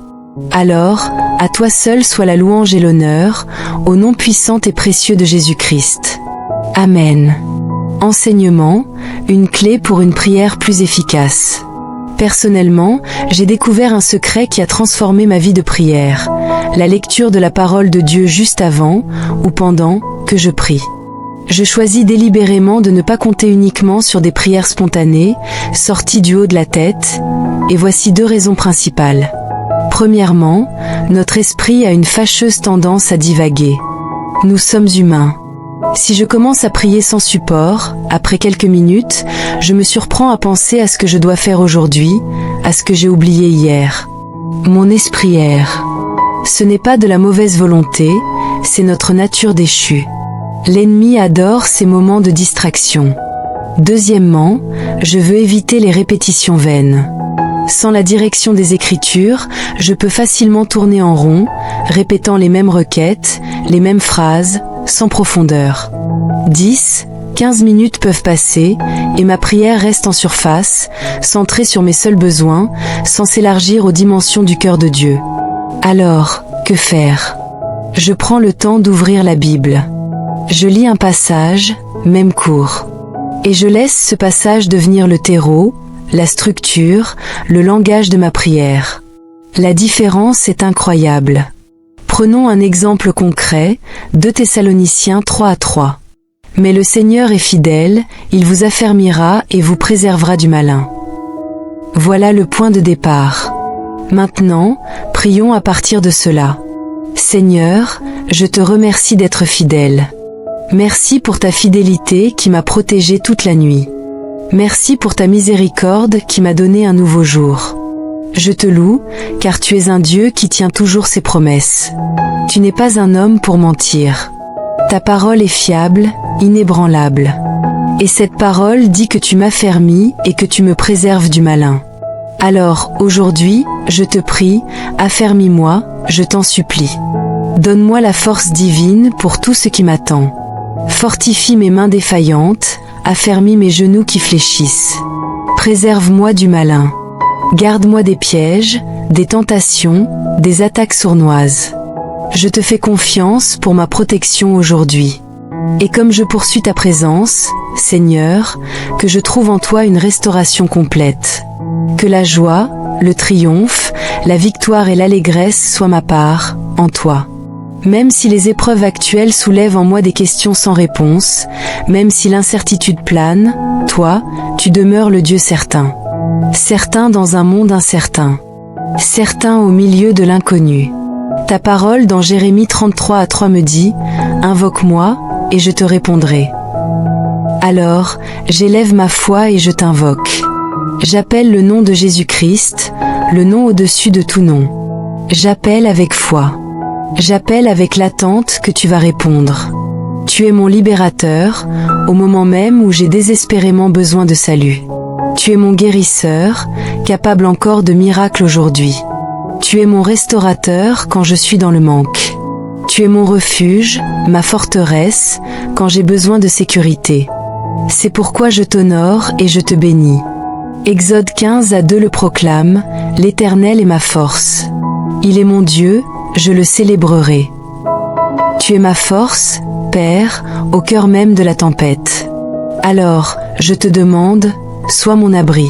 Alors, à toi seul soit la louange et l'honneur, au nom puissant et précieux de Jésus-Christ. Amen. Enseignement, une clé pour une prière plus efficace. Personnellement, j'ai découvert un secret qui a transformé ma vie de prière, la lecture de la parole de Dieu juste avant, ou pendant, que je prie. Je choisis délibérément de ne pas compter uniquement sur des prières spontanées, sorties du haut de la tête, et voici 2 raisons principales. Premièrement, notre esprit a une fâcheuse tendance à divaguer. Nous sommes humains. Si je commence à prier sans support, après quelques minutes, je me surprends à penser à ce que je dois faire aujourd'hui, à ce que j'ai oublié hier. Mon esprit erre. Ce n'est pas de la mauvaise volonté, c'est notre nature déchue. L'ennemi adore ces moments de distraction. Deuxièmement, je veux éviter les répétitions vaines. Sans la direction des Écritures, je peux facilement tourner en rond, répétant les mêmes requêtes, les mêmes phrases, sans profondeur. 10, 15 minutes peuvent passer, et ma prière reste en surface, centrée sur mes seuls besoins, sans s'élargir aux dimensions du cœur de Dieu. Alors, que faire? Je prends le temps d'ouvrir la Bible. Je lis un passage, même court. Et je laisse ce passage devenir le terreau, la structure, le langage de ma prière. La différence est incroyable. Prenons un exemple concret, 2 Thessaloniciens 3:3. Mais le Seigneur est fidèle, il vous affermira et vous préservera du malin. Voilà le point de départ. Maintenant, prions à partir de cela. Seigneur, je te remercie d'être fidèle. Merci pour ta fidélité qui m'a protégé toute la nuit. Merci pour ta miséricorde qui m'a donné un nouveau jour. Je te loue, car tu es un Dieu qui tient toujours ses promesses. Tu n'es pas un homme pour mentir. Ta parole est fiable, inébranlable. Et cette parole dit que tu m'affermis et que tu me préserves du malin. Alors, aujourd'hui, je te prie, affermis-moi, je t'en supplie. Donne-moi la force divine pour tout ce qui m'attend. Fortifie mes mains défaillantes, affermis mes genoux qui fléchissent. Préserve-moi du malin. Garde-moi des pièges, des tentations, des attaques sournoises. Je te fais confiance pour ma protection aujourd'hui. Et comme je poursuis ta présence, Seigneur, que je trouve en toi une restauration complète. Que la joie, le triomphe, la victoire et l'allégresse soient ma part, en toi. Même si les épreuves actuelles soulèvent en moi des questions sans réponse, même si l'incertitude plane, toi, tu demeures le Dieu certain. Certain dans un monde incertain. Certain au milieu de l'inconnu. Ta parole dans Jérémie 33:3 me dit « Invoque-moi, et je te répondrai. » Alors, j'élève ma foi et je t'invoque. J'appelle le nom de Jésus-Christ, le nom au-dessus de tout nom. J'appelle avec foi. J'appelle avec l'attente que tu vas répondre. Tu es mon libérateur, au moment même où j'ai désespérément besoin de salut. Tu es mon guérisseur, capable encore de miracles aujourd'hui. Tu es mon restaurateur quand je suis dans le manque. Tu es mon refuge, ma forteresse, quand j'ai besoin de sécurité. C'est pourquoi je t'honore et je te bénis. Exode 15:2 le proclame, l'Éternel est ma force. Il est mon Dieu, je le célébrerai. Tu es ma force, Père, au cœur même de la tempête. Alors, je te demande, sois mon abri.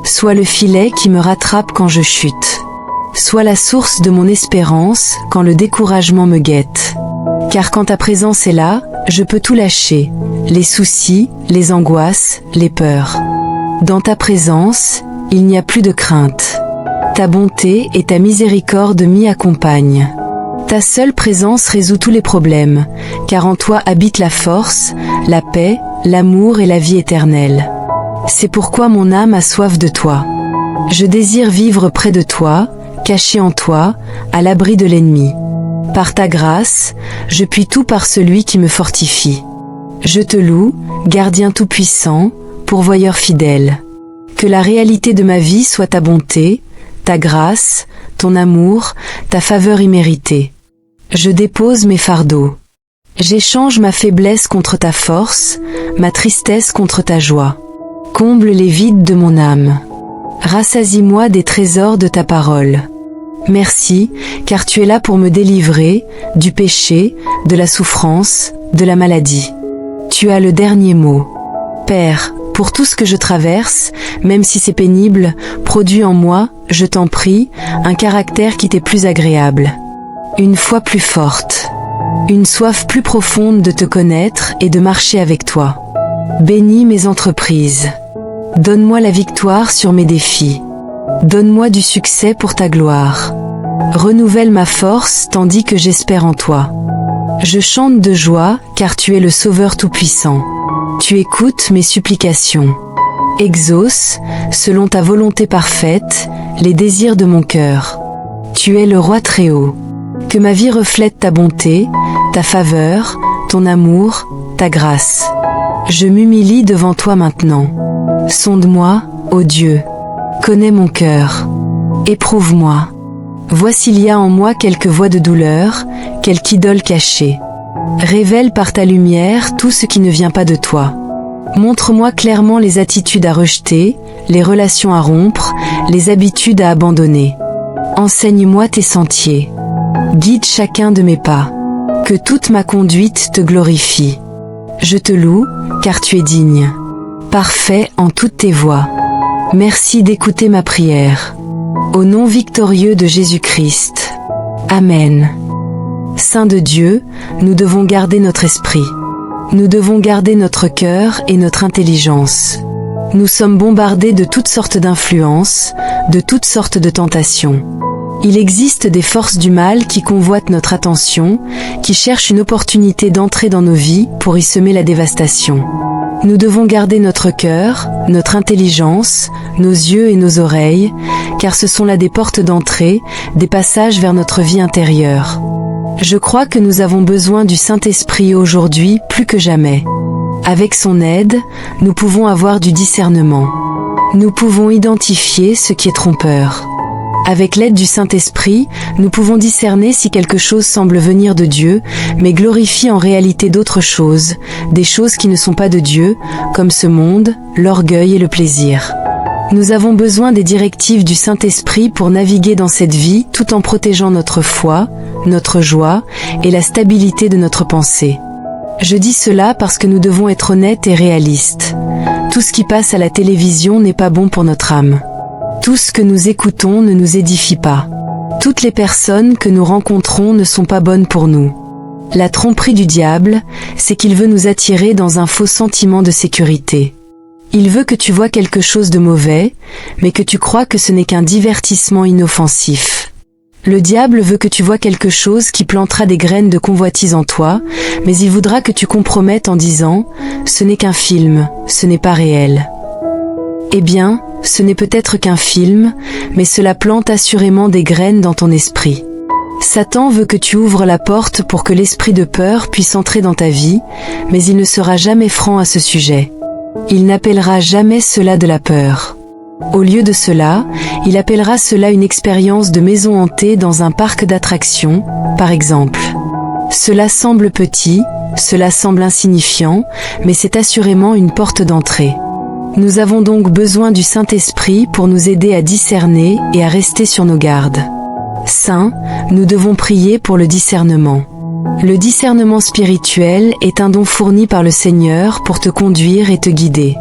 Sois le filet qui me rattrape quand je chute. Sois la source de mon espérance quand le découragement me guette. Car quand ta présence est là, je peux tout lâcher, les soucis, les angoisses, les peurs. Dans ta présence, il n'y a plus de crainte. Ta bonté et ta miséricorde m'y accompagnent. Ta seule présence résout tous les problèmes, car en toi habite la force, la paix, l'amour et la vie éternelle. C'est pourquoi mon âme a soif de toi. Je désire vivre près de toi, caché en toi, à l'abri de l'ennemi. Par ta grâce, je puis tout par celui qui me fortifie. Je te loue, gardien tout-puissant, pourvoyeur fidèle. Que la réalité de ma vie soit ta bonté, ta grâce, ton amour, ta faveur imméritée. Je dépose mes fardeaux. J'échange ma faiblesse contre ta force, ma tristesse contre ta joie. Comble les vides de mon âme. Rassasie-moi des trésors de ta parole. Merci, car tu es là pour me délivrer du péché, de la souffrance, de la maladie. Tu as le dernier mot. Père, pour tout ce que je traverse, même si c'est pénible, produis en moi, je t'en prie, un caractère qui t'est plus agréable. Une foi plus forte. Une soif plus profonde de te connaître et de marcher avec toi. Bénis mes entreprises. Donne-moi la victoire sur mes défis. Donne-moi du succès pour ta gloire. Renouvelle ma force tandis que j'espère en toi. Je chante de joie car tu es le Sauveur tout-puissant. Tu écoutes mes supplications. Exauce, selon ta volonté parfaite, les désirs de mon cœur. Tu es le Roi Très-Haut. Que ma vie reflète ta bonté, ta faveur, ton amour, ta grâce. Je m'humilie devant toi maintenant. Sonde-moi, ô Dieu. Connais mon cœur. Éprouve-moi. Vois s'il y a en moi quelque voie de douleur, quelque idole cachée. Révèle par ta lumière tout ce qui ne vient pas de toi. Montre-moi clairement les attitudes à rejeter, les relations à rompre, les habitudes à abandonner. Enseigne-moi tes sentiers. Guide chacun de mes pas. Que toute ma conduite te glorifie. Je te loue, car tu es digne. Parfait en toutes tes voies. Merci d'écouter ma prière. Au nom victorieux de Jésus-Christ. Amen. Saint de Dieu, nous devons garder notre esprit. Nous devons garder notre cœur et notre intelligence. Nous sommes bombardés de toutes sortes d'influences, de toutes sortes de tentations. Il existe des forces du mal qui convoitent notre attention, qui cherchent une opportunité d'entrer dans nos vies pour y semer la dévastation. Nous devons garder notre cœur, notre intelligence, nos yeux et nos oreilles, car ce sont là des portes d'entrée, des passages vers notre vie intérieure. Je crois que nous avons besoin du Saint-Esprit aujourd'hui plus que jamais. Avec son aide, nous pouvons avoir du discernement. Nous pouvons identifier ce qui est trompeur. Avec l'aide du Saint-Esprit, nous pouvons discerner si quelque chose semble venir de Dieu, mais glorifie en réalité d'autres choses, des choses qui ne sont pas de Dieu, comme ce monde, l'orgueil et le plaisir. Nous avons besoin des directives du Saint-Esprit pour naviguer dans cette vie tout en protégeant notre foi, notre joie et la stabilité de notre pensée. Je dis cela parce que nous devons être honnêtes et réalistes. Tout ce qui passe à la télévision n'est pas bon pour notre âme. Tout ce que nous écoutons ne nous édifie pas. Toutes les personnes que nous rencontrons ne sont pas bonnes pour nous. La tromperie du diable, c'est qu'il veut nous attirer dans un faux sentiment de sécurité. Il veut que tu vois quelque chose de mauvais, mais que tu crois que ce n'est qu'un divertissement inoffensif. Le diable veut que tu vois quelque chose qui plantera des graines de convoitise en toi, mais il voudra que tu compromettes en disant « ce n'est qu'un film, ce n'est pas réel ». Eh bien, ce n'est peut-être qu'un film, mais cela plante assurément des graines dans ton esprit. Satan veut que tu ouvres la porte pour que l'esprit de peur puisse entrer dans ta vie, mais il ne sera jamais franc à ce sujet. Il n'appellera jamais cela de la peur. Au lieu de cela, il appellera cela une expérience de maison hantée dans un parc d'attractions, par exemple. Cela semble petit, cela semble insignifiant, mais c'est assurément une porte d'entrée. Nous avons donc besoin du Saint-Esprit pour nous aider à discerner et à rester sur nos gardes. Saint, nous devons prier pour le discernement. Le discernement spirituel est un don fourni par le Seigneur pour te conduire et te guider.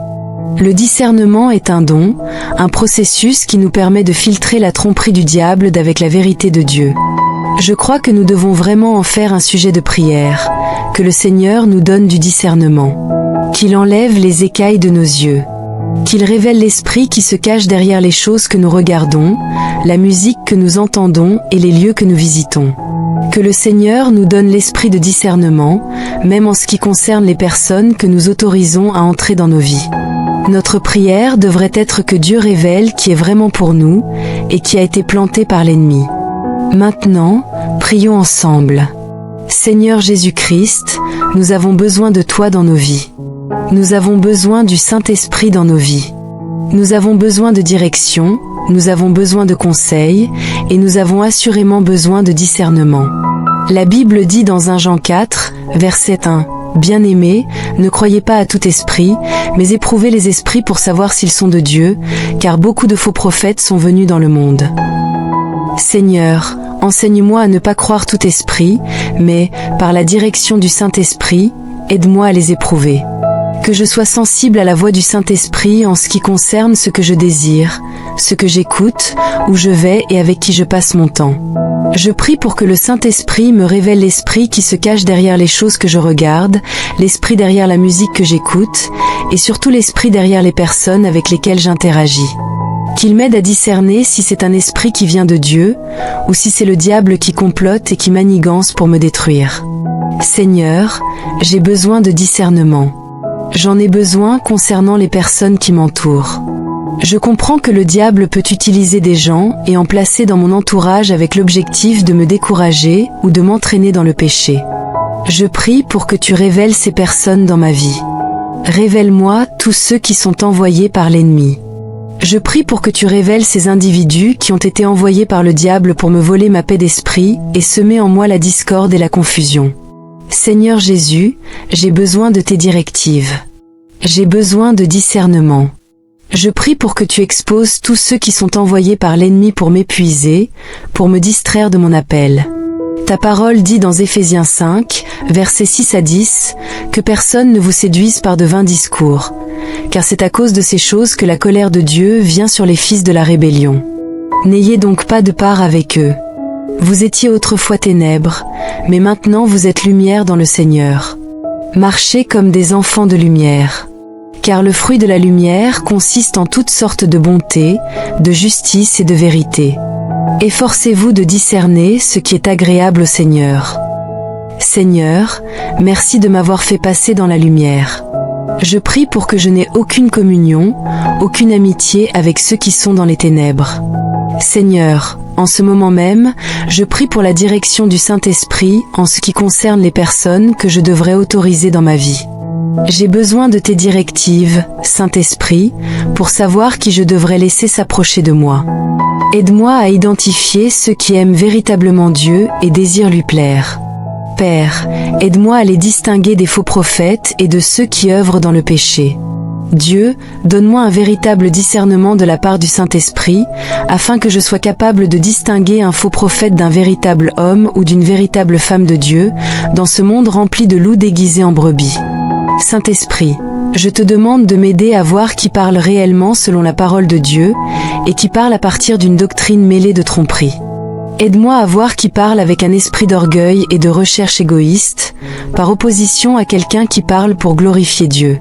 Le discernement est un don, un processus qui nous permet de filtrer la tromperie du diable d'avec la vérité de Dieu. Je crois que nous devons vraiment en faire un sujet de prière, que le Seigneur nous donne du discernement, qu'il enlève les écailles de nos yeux, qu'il révèle l'esprit qui se cache derrière les choses que nous regardons, la musique que nous entendons et les lieux que nous visitons. Que le Seigneur nous donne l'esprit de discernement, même en ce qui concerne les personnes que nous autorisons à entrer dans nos vies. Notre prière devrait être que Dieu révèle qui est vraiment pour nous et qui a été planté par l'ennemi. Maintenant, prions ensemble. Seigneur Jésus-Christ, nous avons besoin de toi dans nos vies. Nous avons besoin du Saint-Esprit dans nos vies. Nous avons besoin de direction, nous avons besoin de conseils, et nous avons assurément besoin de discernement. La Bible dit dans 1 Jean 4, verset 1, « Bien-aimés, ne croyez pas à tout esprit, mais éprouvez les esprits pour savoir s'ils sont de Dieu, car beaucoup de faux prophètes sont venus dans le monde. » Seigneur, enseigne-moi à ne pas croire tout esprit, mais, par la direction du Saint-Esprit, aide-moi à les éprouver. Que je sois sensible à la voix du Saint-Esprit en ce qui concerne ce que je désire, ce que j'écoute, où je vais et avec qui je passe mon temps. Je prie pour que le Saint-Esprit me révèle l'esprit qui se cache derrière les choses que je regarde, l'esprit derrière la musique que j'écoute, et surtout l'esprit derrière les personnes avec lesquelles j'interagis. Qu'il m'aide à discerner si c'est un esprit qui vient de Dieu, ou si c'est le diable qui complote et qui manigance pour me détruire. Seigneur, j'ai besoin de discernement. J'en ai besoin concernant les personnes qui m'entourent. Je comprends que le diable peut utiliser des gens et en placer dans mon entourage avec l'objectif de me décourager ou de m'entraîner dans le péché. Je prie pour que tu révèles ces personnes dans ma vie. Révèle-moi tous ceux qui sont envoyés par l'ennemi. Je prie pour que tu révèles ces individus qui ont été envoyés par le diable pour me voler ma paix d'esprit et semer en moi la discorde et la confusion. Seigneur Jésus, j'ai besoin de tes directives. J'ai besoin de discernement. Je prie pour que tu exposes tous ceux qui sont envoyés par l'ennemi pour m'épuiser, pour me distraire de mon appel. Ta parole dit dans Éphésiens 5, versets 6 à 10, que personne ne vous séduise par de vains discours, car c'est à cause de ces choses que la colère de Dieu vient sur les fils de la rébellion. N'ayez donc pas de part avec eux. Vous étiez autrefois ténèbres, mais maintenant vous êtes lumière dans le Seigneur. Marchez comme des enfants de lumière. Car le fruit de la lumière consiste en toutes sortes de bonté, de justice et de vérité. Efforcez-vous de discerner ce qui est agréable au Seigneur. Seigneur, merci de m'avoir fait passer dans la lumière. Je prie pour que je n'ai aucune communion, aucune amitié avec ceux qui sont dans les ténèbres. Seigneur, en ce moment même, je prie pour la direction du Saint-Esprit en ce qui concerne les personnes que je devrais autoriser dans ma vie. J'ai besoin de tes directives, Saint-Esprit, pour savoir qui je devrais laisser s'approcher de moi. Aide-moi à identifier ceux qui aiment véritablement Dieu et désirent lui plaire. Père, aide-moi à les distinguer des faux prophètes et de ceux qui œuvrent dans le péché. Dieu, donne-moi un véritable discernement de la part du Saint-Esprit, afin que je sois capable de distinguer un faux prophète d'un véritable homme ou d'une véritable femme de Dieu, dans ce monde rempli de loups déguisés en brebis. Saint-Esprit, je te demande de m'aider à voir qui parle réellement selon la parole de Dieu, et qui parle à partir d'une doctrine mêlée de tromperie. Aide-moi à voir qui parle avec un esprit d'orgueil et de recherche égoïste, par opposition à quelqu'un qui parle pour glorifier Dieu.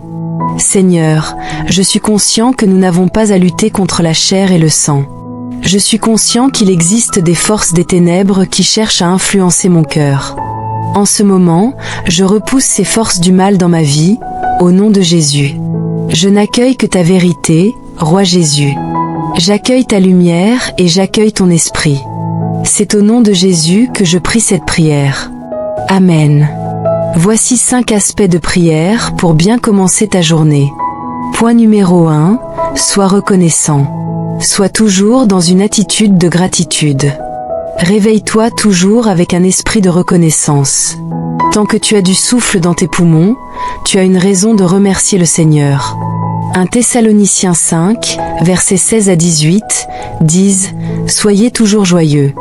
Seigneur, je suis conscient que nous n'avons pas à lutter contre la chair et le sang. Je suis conscient qu'il existe des forces des ténèbres qui cherchent à influencer mon cœur. En ce moment, je repousse ces forces du mal dans ma vie, au nom de Jésus. Je n'accueille que ta vérité, Roi Jésus. J'accueille ta lumière et j'accueille ton esprit. C'est au nom de Jésus que je prie cette prière. Amen. Voici 5 aspects de prière pour bien commencer ta journée. Point numéro 1, sois reconnaissant. Sois toujours dans une attitude de gratitude. Réveille-toi toujours avec un esprit de reconnaissance. Tant que tu as du souffle dans tes poumons, tu as une raison de remercier le Seigneur. 1 Thessaloniciens 5, versets 16 à 18, disent « Soyez toujours joyeux.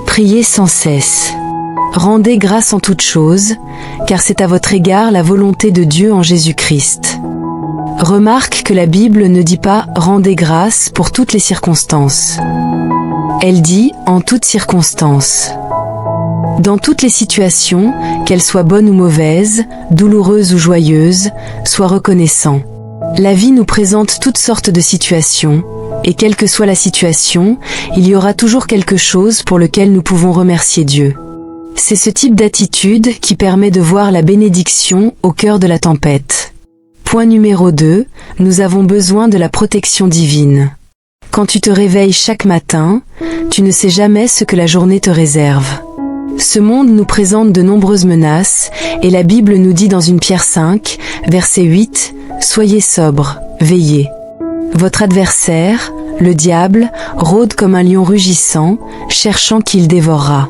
Priez sans cesse. Rendez grâce en toutes choses, car c'est à votre égard la volonté de Dieu en Jésus-Christ. » Remarque que la Bible ne dit pas « rendez grâce pour toutes les circonstances ». Elle dit « en toutes circonstances ». Dans toutes les situations, qu'elles soient bonnes ou mauvaises, douloureuses ou joyeuses, sois reconnaissant. La vie nous présente toutes sortes de situations, et quelle que soit la situation, il y aura toujours quelque chose pour lequel nous pouvons remercier Dieu. C'est ce type d'attitude qui permet de voir la bénédiction au cœur de la tempête. Point numéro 2, nous avons besoin de la protection divine. Quand tu te réveilles chaque matin, tu ne sais jamais ce que la journée te réserve. Ce monde nous présente de nombreuses menaces, et la Bible nous dit dans 1 Pierre 5, verset 8, « Soyez sobres, veillez. Votre adversaire, le diable, rôde comme un lion rugissant, cherchant qui le dévorera. »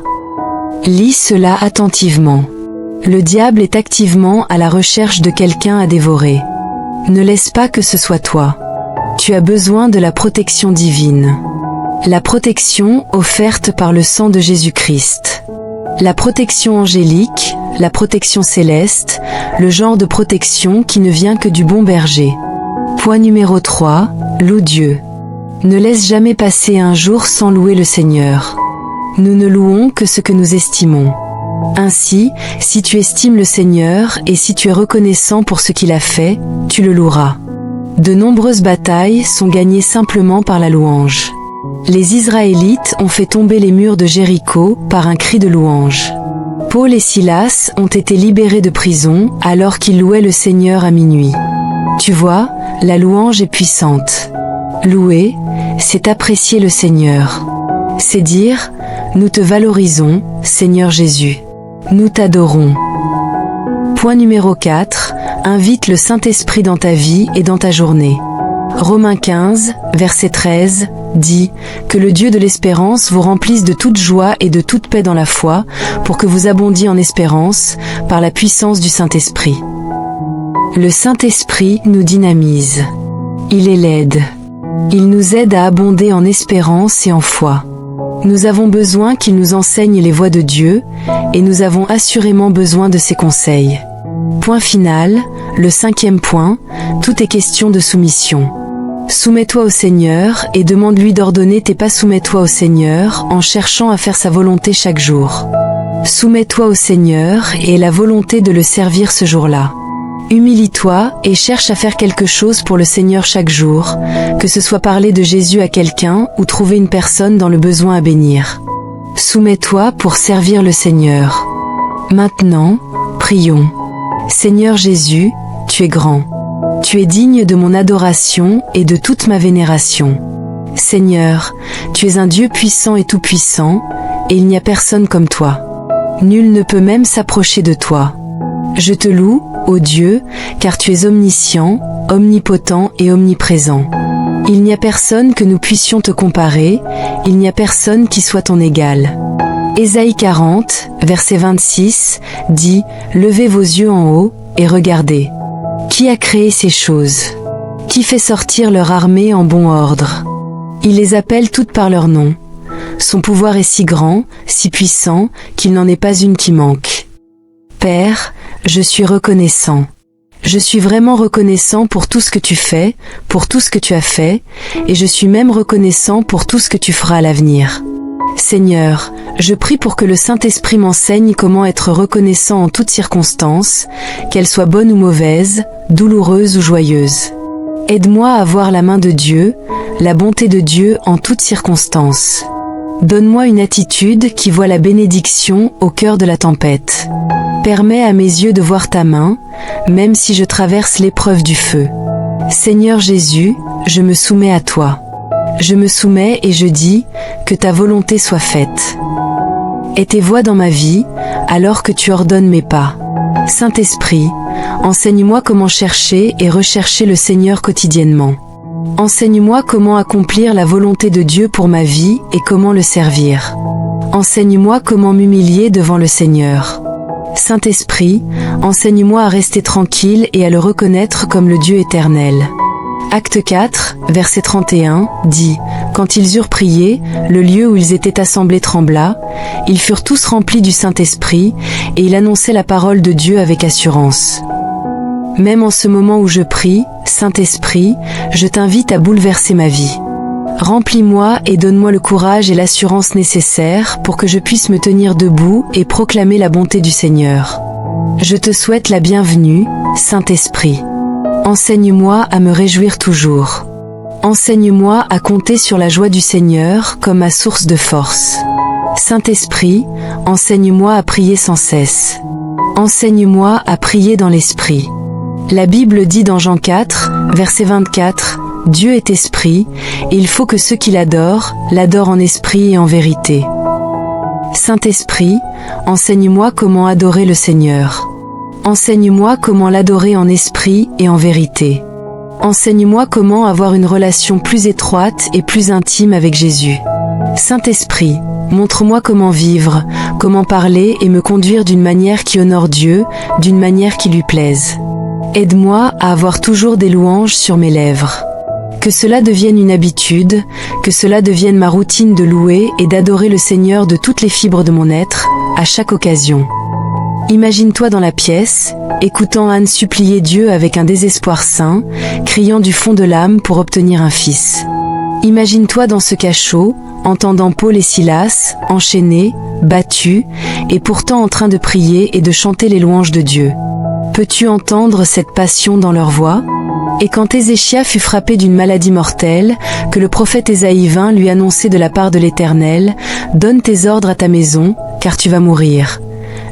Lis cela attentivement. Le diable est activement à la recherche de quelqu'un à dévorer. Ne laisse pas que ce soit toi. Tu as besoin de la protection divine. La protection offerte par le sang de Jésus-Christ. La protection angélique, la protection céleste, le genre de protection qui ne vient que du bon berger. Point numéro 3, loue Dieu. Ne laisse jamais passer un jour sans louer le Seigneur. Nous ne louons que ce que nous estimons. Ainsi, si tu estimes le Seigneur et si tu es reconnaissant pour ce qu'il a fait, tu le loueras. De nombreuses batailles sont gagnées simplement par la louange. Les Israélites ont fait tomber les murs de Jéricho par un cri de louange. Paul et Silas ont été libérés de prison alors qu'ils louaient le Seigneur à minuit. Tu vois, la louange est puissante. Louer, c'est apprécier le Seigneur. C'est dire, nous te valorisons, Seigneur Jésus. Nous t'adorons. Point numéro 4, invite le Saint-Esprit dans ta vie et dans ta journée. Romains 15, verset 13, dit « Que le Dieu de l'espérance vous remplisse de toute joie et de toute paix dans la foi, pour que vous abondiez en espérance, par la puissance du Saint-Esprit. » Le Saint-Esprit nous dynamise. Il est l'aide. Il nous aide à abonder en espérance et en foi. Nous avons besoin qu'il nous enseigne les voies de Dieu, et nous avons assurément besoin de ses conseils. Point final, le 5e point, tout est question de soumission. Soumets-toi au Seigneur et demande-lui d'ordonner tes pas. Soumets-toi au Seigneur en cherchant à faire sa volonté chaque jour. Soumets-toi au Seigneur et aie la volonté de le servir ce jour-là. Humilie-toi et cherche à faire quelque chose pour le Seigneur chaque jour, que ce soit parler de Jésus à quelqu'un ou trouver une personne dans le besoin à bénir. Soumets-toi pour servir le Seigneur. Maintenant, prions. Seigneur Jésus, tu es grand. Tu es digne de mon adoration et de toute ma vénération. Seigneur, tu es un Dieu puissant et tout-puissant, et il n'y a personne comme toi. Nul ne peut même s'approcher de toi. Je te loue, ô Dieu, car tu es omniscient, omnipotent et omniprésent. Il n'y a personne que nous puissions te comparer, il n'y a personne qui soit ton égal. Ésaïe 40, verset 26, dit « Levez vos yeux en haut, et regardez. Qui a créé ces choses? Qui fait sortir leur armée en bon ordre? Il les appelle toutes par leur nom. Son pouvoir est si grand, si puissant, qu'il n'en est pas une qui manque. Père, je suis reconnaissant. Je suis vraiment reconnaissant pour tout ce que tu fais, pour tout ce que tu as fait, et je suis même reconnaissant pour tout ce que tu feras à l'avenir. Seigneur, Je prie pour que le Saint-Esprit m'enseigne comment être reconnaissant en toutes circonstances, qu'elles soient bonnes ou mauvaises, douloureuses ou joyeuses. Aide-moi à voir la main de Dieu, la bonté de Dieu en toutes circonstances. Donne-moi une attitude qui voit la bénédiction au cœur de la tempête. Permets à mes yeux de voir ta main, même si je traverse l'épreuve du feu. Seigneur Jésus, je me soumets à toi. Je me soumets et je dis, que ta volonté soit faite. Aie tes voies dans ma vie, alors que tu ordonnes mes pas. Saint-Esprit, enseigne-moi comment chercher et rechercher le Seigneur quotidiennement. Enseigne-moi comment accomplir la volonté de Dieu pour ma vie et comment le servir. Enseigne-moi comment m'humilier devant le Seigneur. Saint-Esprit, enseigne-moi à rester tranquille et à le reconnaître comme le Dieu éternel. Acte 4, verset 31, dit « Quand ils eurent prié, le lieu où ils étaient assemblés trembla, ils furent tous remplis du Saint-Esprit, et ils annonçaient la parole de Dieu avec assurance. » Même en ce moment où je prie, Saint-Esprit, je t'invite à bouleverser ma vie. Remplis-moi et donne-moi le courage et l'assurance nécessaires pour que je puisse me tenir debout et proclamer la bonté du Seigneur. Je te souhaite la bienvenue, Saint-Esprit. Enseigne-moi à me réjouir toujours. Enseigne-moi à compter sur la joie du Seigneur comme ma source de force. Saint-Esprit, enseigne-moi à prier sans cesse. Enseigne-moi à prier dans l'Esprit. La Bible dit dans Jean 4, verset 24, « Dieu est esprit, et il faut que ceux qui l'adorent, l'adorent en esprit et en vérité. » Saint-Esprit, enseigne-moi comment adorer le Seigneur. Enseigne-moi comment l'adorer en esprit et en vérité. Enseigne-moi comment avoir une relation plus étroite et plus intime avec Jésus. Saint-Esprit, montre-moi comment vivre, comment parler et me conduire d'une manière qui honore Dieu, d'une manière qui lui plaise. Aide-moi à avoir toujours des louanges sur mes lèvres. Que cela devienne une habitude, que cela devienne ma routine de louer et d'adorer le Seigneur de toutes les fibres de mon être, à chaque occasion. Imagine-toi dans la pièce, écoutant Anne supplier Dieu avec un désespoir saint, criant du fond de l'âme pour obtenir un fils. Imagine-toi dans ce cachot, entendant Paul et Silas, enchaînés, battus, et pourtant en train de prier et de chanter les louanges de Dieu. Peux-tu entendre cette passion dans leur voix ? Et quand Ézéchia fut frappé d'une maladie mortelle, que le prophète Ésaïe vint lui annoncer de la part de l'Éternel, « Donne tes ordres à ta maison, car tu vas mourir. »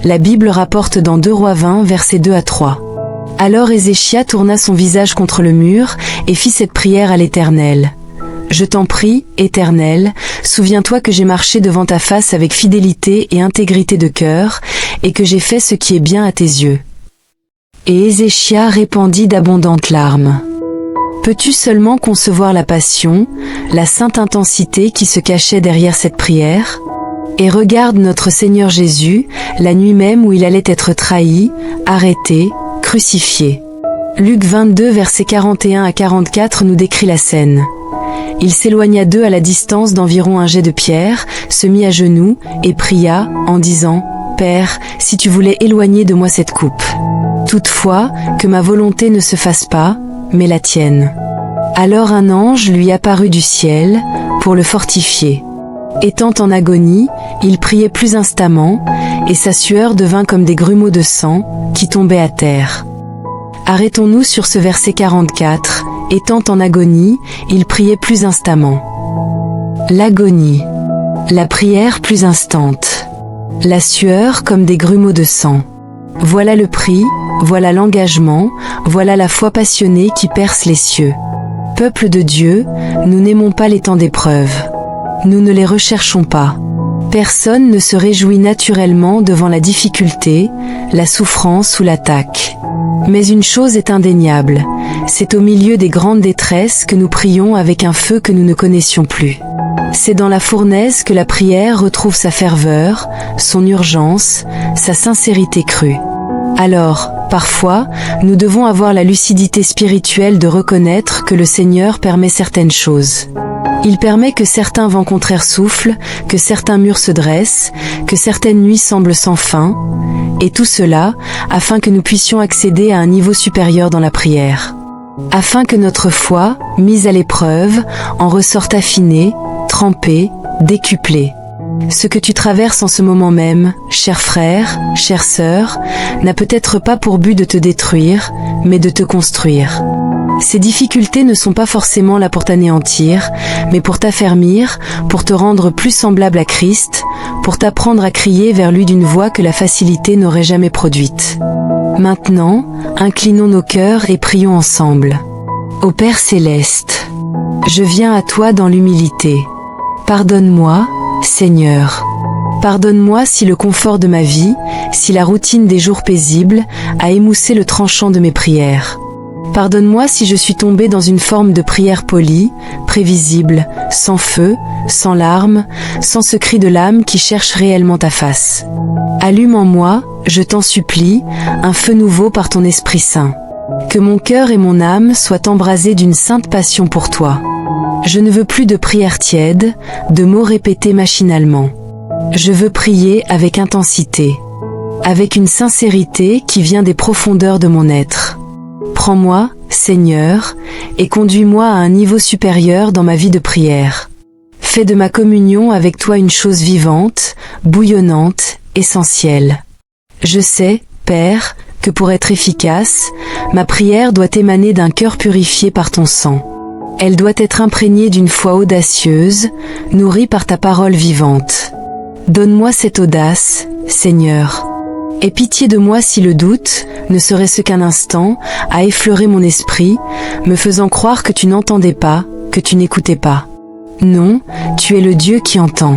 La Bible rapporte dans 2 Rois 20, versets 2 à 3. Alors Ézéchia tourna son visage contre le mur et fit cette prière à l'Éternel. « Je t'en prie, Éternel, souviens-toi que j'ai marché devant ta face avec fidélité et intégrité de cœur, et que j'ai fait ce qui est bien à tes yeux. » Et Ézéchia répandit d'abondantes larmes. Peux-tu seulement concevoir la passion, la sainte intensité qui se cachait derrière cette prière ? Et regarde notre Seigneur Jésus, la nuit même où il allait être trahi, arrêté, crucifié. Luc 22 versets 41 à 44 nous décrit la scène. Il s'éloigna d'eux à la distance d'environ un jet de pierre, se mit à genoux et pria en disant « Père, si tu voulais éloigner de moi cette coupe. Toutefois, que ma volonté ne se fasse pas, mais la tienne. » Alors un ange lui apparut du ciel, pour le fortifier. Étant en agonie, il priait plus instamment, et sa sueur devint comme des grumeaux de sang, qui tombaient à terre. Arrêtons-nous sur ce verset 44, étant en agonie, il priait plus instamment. L'agonie. La prière plus instante. La sueur comme des grumeaux de sang. Voilà le prix, voilà l'engagement, voilà la foi passionnée qui perce les cieux. Peuple de Dieu, nous n'aimons pas les temps d'épreuve. Nous ne les recherchons pas. Personne ne se réjouit naturellement devant la difficulté, la souffrance ou l'attaque. Mais une chose est indéniable, c'est au milieu des grandes détresses que nous prions avec un feu que nous ne connaissions plus. C'est dans la fournaise que la prière retrouve sa ferveur, son urgence, sa sincérité crue. Alors, parfois, nous devons avoir la lucidité spirituelle de reconnaître que le Seigneur permet certaines choses. Il permet que certains vents contraires soufflent, que certains murs se dressent, que certaines nuits semblent sans fin, et tout cela, afin que nous puissions accéder à un niveau supérieur dans la prière. Afin que notre foi, mise à l'épreuve, en ressorte affinée, trempée, décuplée. Ce que tu traverses en ce moment même, cher frère, chère sœur, n'a peut-être pas pour but de te détruire, mais de te construire. Ces difficultés ne sont pas forcément là pour t'anéantir, mais pour t'affermir, pour te rendre plus semblable à Christ, pour t'apprendre à crier vers lui d'une voix que la facilité n'aurait jamais produite. Maintenant, inclinons nos cœurs et prions ensemble. Ô Père céleste, je viens à toi dans l'humilité. Pardonne-moi, Seigneur. Pardonne-moi si le confort de ma vie, si la routine des jours paisibles, a émoussé le tranchant de mes prières. Pardonne-moi si je suis tombée dans une forme de prière polie, prévisible, sans feu, sans larmes, sans ce cri de l'âme qui cherche réellement ta face. Allume en moi, je t'en supplie, un feu nouveau par ton Esprit Saint. Que mon cœur et mon âme soient embrasés d'une sainte passion pour toi. Je ne veux plus de prières tièdes, de mots répétés machinalement. Je veux prier avec intensité, avec une sincérité qui vient des profondeurs de mon être. Prends-moi, Seigneur, et conduis-moi à un niveau supérieur dans ma vie de prière. Fais de ma communion avec toi une chose vivante, bouillonnante, essentielle. Je sais, Père, que pour être efficace, ma prière doit émaner d'un cœur purifié par ton sang. Elle doit être imprégnée d'une foi audacieuse, nourrie par ta parole vivante. Donne-moi cette audace, Seigneur. Aie pitié de moi si le doute, ne serait-ce qu'un instant, a effleuré mon esprit, me faisant croire que tu n'entendais pas, que tu n'écoutais pas. Non, tu es le Dieu qui entend.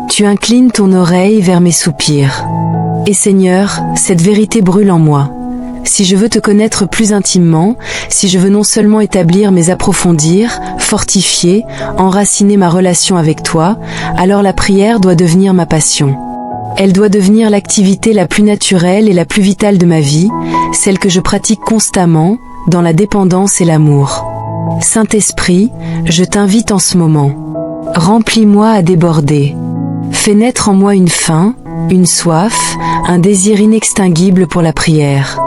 Tu inclines ton oreille vers mes soupirs. Et Seigneur, cette vérité brûle en moi. Si je veux te connaître plus intimement, si je veux non seulement établir mais approfondir, fortifier, enraciner ma relation avec toi, alors la prière doit devenir ma passion. Elle doit devenir l'activité la plus naturelle et la plus vitale de ma vie, celle que je pratique constamment, dans la dépendance et l'amour. Saint-Esprit, je t'invite en ce moment. Remplis-moi à déborder. Fais naître en moi une faim, une soif, un désir inextinguible pour la prière.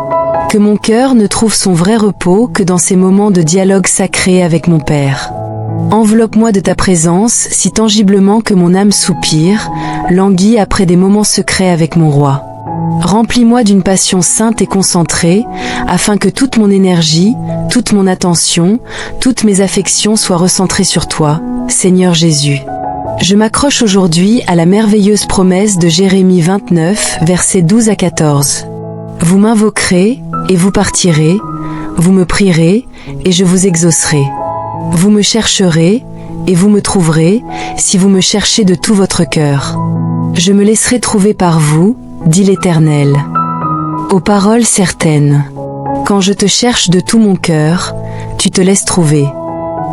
Que mon cœur ne trouve son vrai repos que dans ces moments de dialogue sacré avec mon Père. Enveloppe-moi de ta présence si tangiblement que mon âme soupire, languit après des moments secrets avec mon Roi. Remplis-moi d'une passion sainte et concentrée, afin que toute mon énergie, toute mon attention, toutes mes affections soient recentrées sur toi, Seigneur Jésus. Je m'accroche aujourd'hui à la merveilleuse promesse de Jérémie 29, versets 12 à 14. Vous m'invoquerez, et vous partirez, vous me prierez, et je vous exaucerai. Vous me chercherez, et vous me trouverez, si vous me cherchez de tout votre cœur. Je me laisserai trouver par vous, dit l'Éternel. Aux paroles certaines. Quand je te cherche de tout mon cœur, tu te laisses trouver.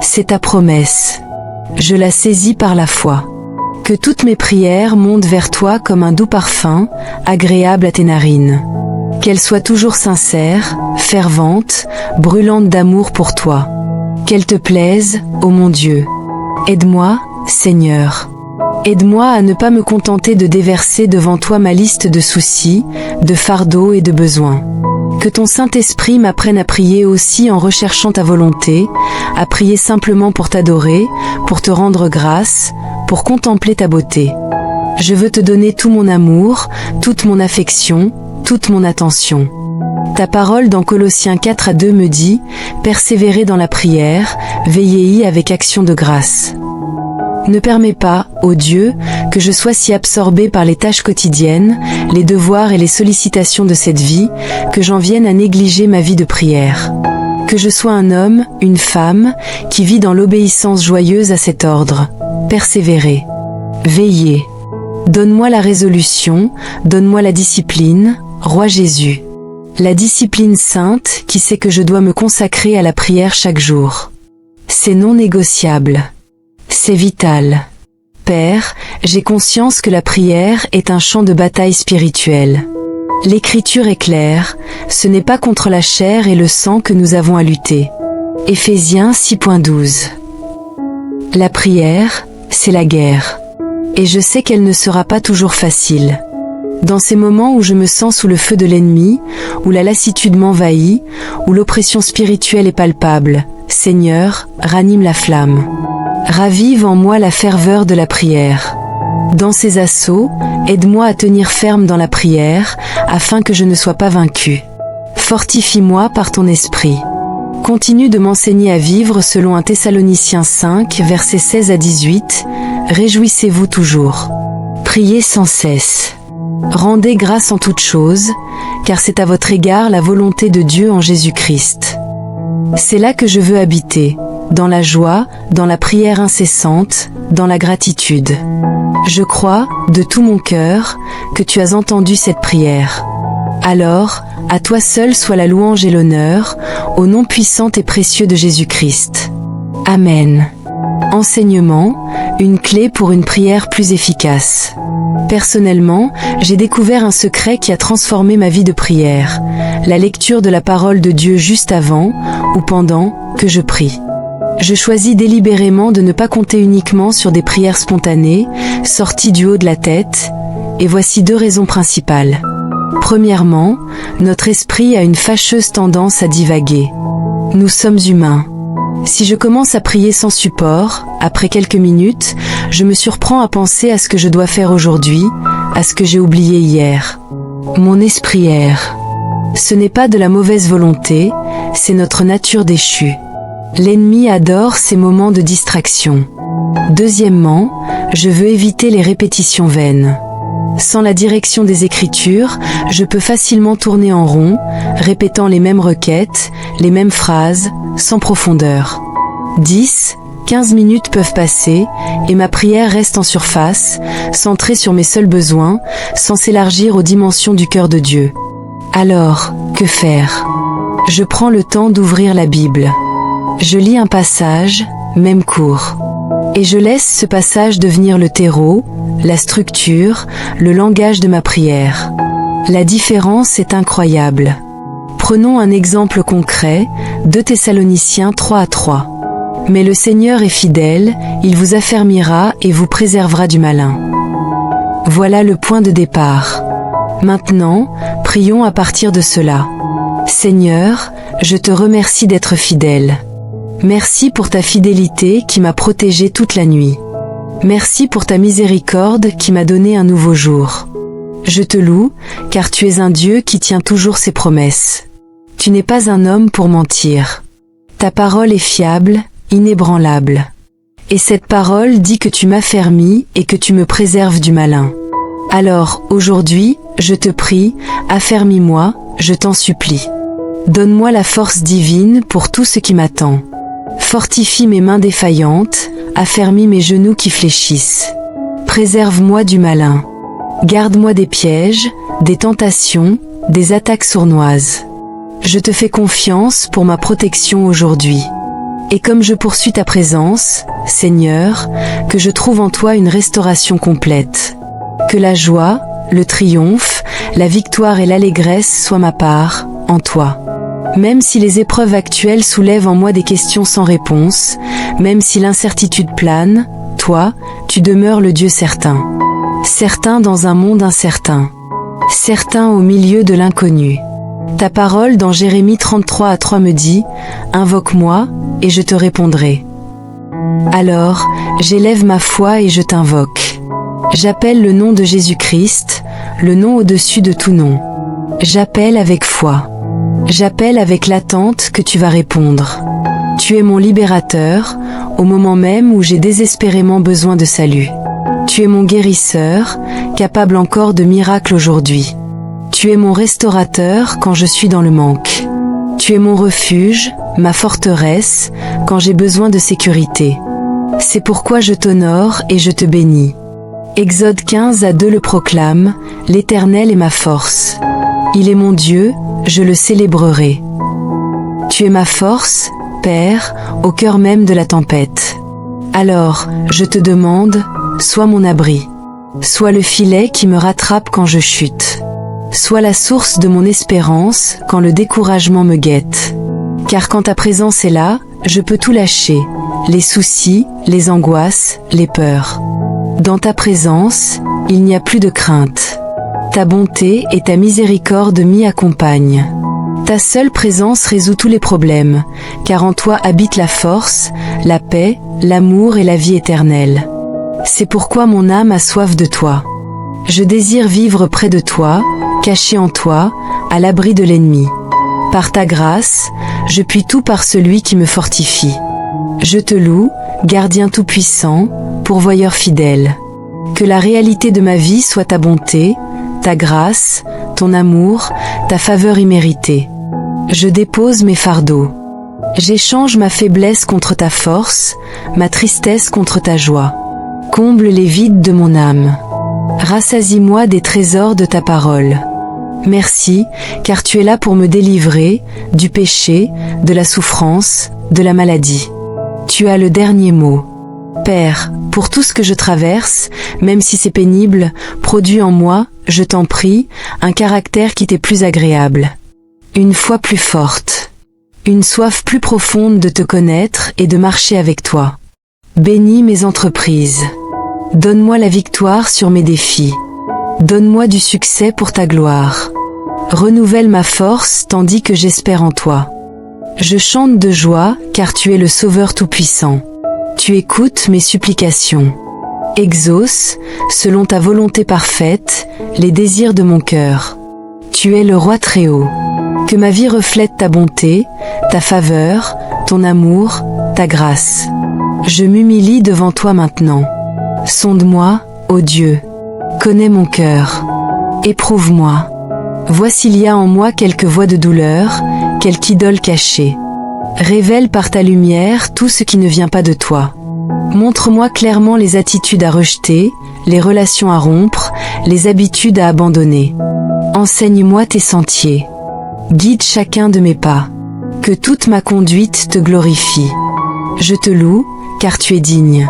C'est ta promesse. Je la saisis par la foi. Que toutes mes prières montent vers toi comme un doux parfum, agréable à tes narines. Qu'elles soient toujours sincères, ferventes, brûlantes d'amour pour toi. Qu'elles te plaisent, ô mon Dieu. Aide-moi, Seigneur. Aide-moi à ne pas me contenter de déverser devant toi ma liste de soucis, de fardeaux et de besoins. Que ton Saint-Esprit m'apprenne à prier aussi en recherchant ta volonté, à prier simplement pour t'adorer, pour te rendre grâce, pour contempler ta beauté. Je veux te donner tout mon amour, toute mon affection, toute mon attention. Ta parole dans Colossiens 4 à 2 me dit « Persévérez dans la prière, veillez-y avec action de grâce ». Ne permets pas, ô Dieu, que je sois si absorbé par les tâches quotidiennes, les devoirs et les sollicitations de cette vie, que j'en vienne à négliger ma vie de prière. Que je sois un homme, une femme, qui vit dans l'obéissance joyeuse à cet ordre. Persévérer. Veiller. Donne-moi la résolution, donne-moi la discipline, Roi Jésus. La discipline sainte qui sait que je dois me consacrer à la prière chaque jour. C'est non négociable. C'est vital. Père, j'ai conscience que la prière est un champ de bataille spirituelle. L'Écriture est claire, ce n'est pas contre la chair et le sang que nous avons à lutter. Éphésiens 6.12. La prière, c'est la guerre. Et je sais qu'elle ne sera pas toujours facile. Dans ces moments où je me sens sous le feu de l'ennemi, où la lassitude m'envahit, où l'oppression spirituelle est palpable, Seigneur, ranime la flamme. Ravive en moi la ferveur de la prière. Dans ces assauts, aide-moi à tenir ferme dans la prière, afin que je ne sois pas vaincu. Fortifie-moi par ton esprit. Continue de m'enseigner à vivre selon 1 Thessaloniciens 5, versets 16 à 18. Réjouissez-vous toujours. Priez sans cesse. Rendez grâce en toutes choses, car c'est à votre égard la volonté de Dieu en Jésus-Christ. C'est là que je veux habiter, dans la joie, dans la prière incessante, dans la gratitude. Je crois, de tout mon cœur, que tu as entendu cette prière. Alors, à toi seul soit la louange et l'honneur, au nom puissant et précieux de Jésus-Christ. Amen. Enseignement, une clé pour une prière plus efficace. Personnellement, j'ai découvert un secret qui a transformé ma vie de prière, la lecture de la parole de Dieu juste avant, ou pendant, que je prie. Je choisis délibérément de ne pas compter uniquement sur des prières spontanées, sorties du haut de la tête, et voici 2 raisons principales. Premièrement, notre esprit a une fâcheuse tendance à divaguer. Nous sommes humains. Si je commence à prier sans support, après quelques minutes, je me surprends à penser à ce que je dois faire aujourd'hui, à ce que j'ai oublié hier. Mon esprit erre. Ce n'est pas de la mauvaise volonté, c'est notre nature déchue. L'ennemi adore ces moments de distraction. Deuxièmement, je veux éviter les répétitions vaines. Sans la direction des Écritures, je peux facilement tourner en rond, répétant les mêmes requêtes, les mêmes phrases, sans profondeur. 10, 15 minutes peuvent passer, et ma prière reste en surface, centrée sur mes seuls besoins, sans s'élargir aux dimensions du cœur de Dieu. Alors, que faire? Je prends le temps d'ouvrir la Bible. Je lis un passage, même court. Et je laisse ce passage devenir le terreau, la structure, le langage de ma prière. La différence est incroyable. Prenons un exemple concret, 2 Thessaloniciens 3:3. Mais le Seigneur est fidèle, il vous affermira et vous préservera du malin. Voilà le point de départ. Maintenant, prions à partir de cela. Seigneur, je te remercie d'être fidèle. Merci pour ta fidélité qui m'a protégé toute la nuit. Merci pour ta miséricorde qui m'a donné un nouveau jour. Je te loue, car tu es un Dieu qui tient toujours ses promesses. Tu n'es pas un homme pour mentir. Ta parole est fiable, inébranlable. Et cette parole dit que tu m'affermis et que tu me préserves du malin. Alors, aujourd'hui, je te prie, affermis-moi, je t'en supplie. Donne-moi la force divine pour tout ce qui m'attend. Fortifie mes mains défaillantes, affermis mes genoux qui fléchissent. Préserve-moi du malin. Garde-moi des pièges, des tentations, des attaques sournoises. Je te fais confiance pour ma protection aujourd'hui. Et comme je poursuis ta présence, Seigneur, que je trouve en toi une restauration complète. Que la joie, le triomphe, la victoire et l'allégresse soient ma part, en toi. Même si les épreuves actuelles soulèvent en moi des questions sans réponse, même si l'incertitude plane, toi, tu demeures le Dieu certain. Certain dans un monde incertain. Certain au milieu de l'inconnu. Ta parole dans Jérémie 33:3 me dit « Invoque-moi, et je te répondrai. » Alors, j'élève ma foi et je t'invoque. J'appelle le nom de Jésus-Christ, le nom au-dessus de tout nom. J'appelle avec foi. J'appelle avec l'attente que tu vas répondre. Tu es mon libérateur, au moment même où j'ai désespérément besoin de salut. Tu es mon guérisseur, capable encore de miracles aujourd'hui. Tu es mon restaurateur quand je suis dans le manque. Tu es mon refuge, ma forteresse, quand j'ai besoin de sécurité. C'est pourquoi je t'honore et je te bénis. Exode 15:2 le proclame, l'Éternel est ma force. Il est mon Dieu, je le célébrerai. Tu es ma force, Père, au cœur même de la tempête. Alors, je te demande, sois mon abri. Sois le filet qui me rattrape quand je chute. Sois la source de mon espérance quand le découragement me guette. Car quand ta présence est là, je peux tout lâcher, les soucis, les angoisses, les peurs. Dans ta présence, il n'y a plus de crainte. Ta bonté et ta miséricorde m'y accompagnent. Ta seule présence résout tous les problèmes, car en toi habite la force, la paix, l'amour et la vie éternelle. C'est pourquoi mon âme a soif de toi. Je désire vivre près de toi, caché en toi, à l'abri de l'ennemi. Par ta grâce, je puis tout par celui qui me fortifie. Je te loue, gardien tout-puissant, pourvoyeur fidèle. Que la réalité de ma vie soit ta bonté, ta grâce, ton amour, ta faveur imméritée. Je dépose mes fardeaux. J'échange ma faiblesse contre ta force, ma tristesse contre ta joie. Comble les vides de mon âme. Rassasie-moi des trésors de ta parole. Merci, car tu es là pour me délivrer du péché, de la souffrance, de la maladie. Tu as le dernier mot. Père, pour tout ce que je traverse, même si c'est pénible, produis en moi, je t'en prie, un caractère qui t'est plus agréable. Une foi plus forte. Une soif plus profonde de te connaître et de marcher avec toi. Bénis mes entreprises. Donne-moi la victoire sur mes défis. Donne-moi du succès pour ta gloire. Renouvelle ma force tandis que j'espère en toi. Je chante de joie car tu es le Sauveur Tout-Puissant. Tu écoutes mes supplications. Exauce, selon ta volonté parfaite, les désirs de mon cœur. Tu es le Roi Très-Haut. Que ma vie reflète ta bonté, ta faveur, ton amour, ta grâce. Je m'humilie devant toi maintenant. Sonde-moi, ô Dieu. Connais mon cœur. Éprouve-moi. Vois s'il y a en moi quelque voie de douleur, quelque idole cachée. Révèle par ta lumière tout ce qui ne vient pas de toi. Montre-moi clairement les attitudes à rejeter, les relations à rompre, les habitudes à abandonner. Enseigne-moi tes sentiers. Guide chacun de mes pas. Que toute ma conduite te glorifie. Je te loue, car tu es digne.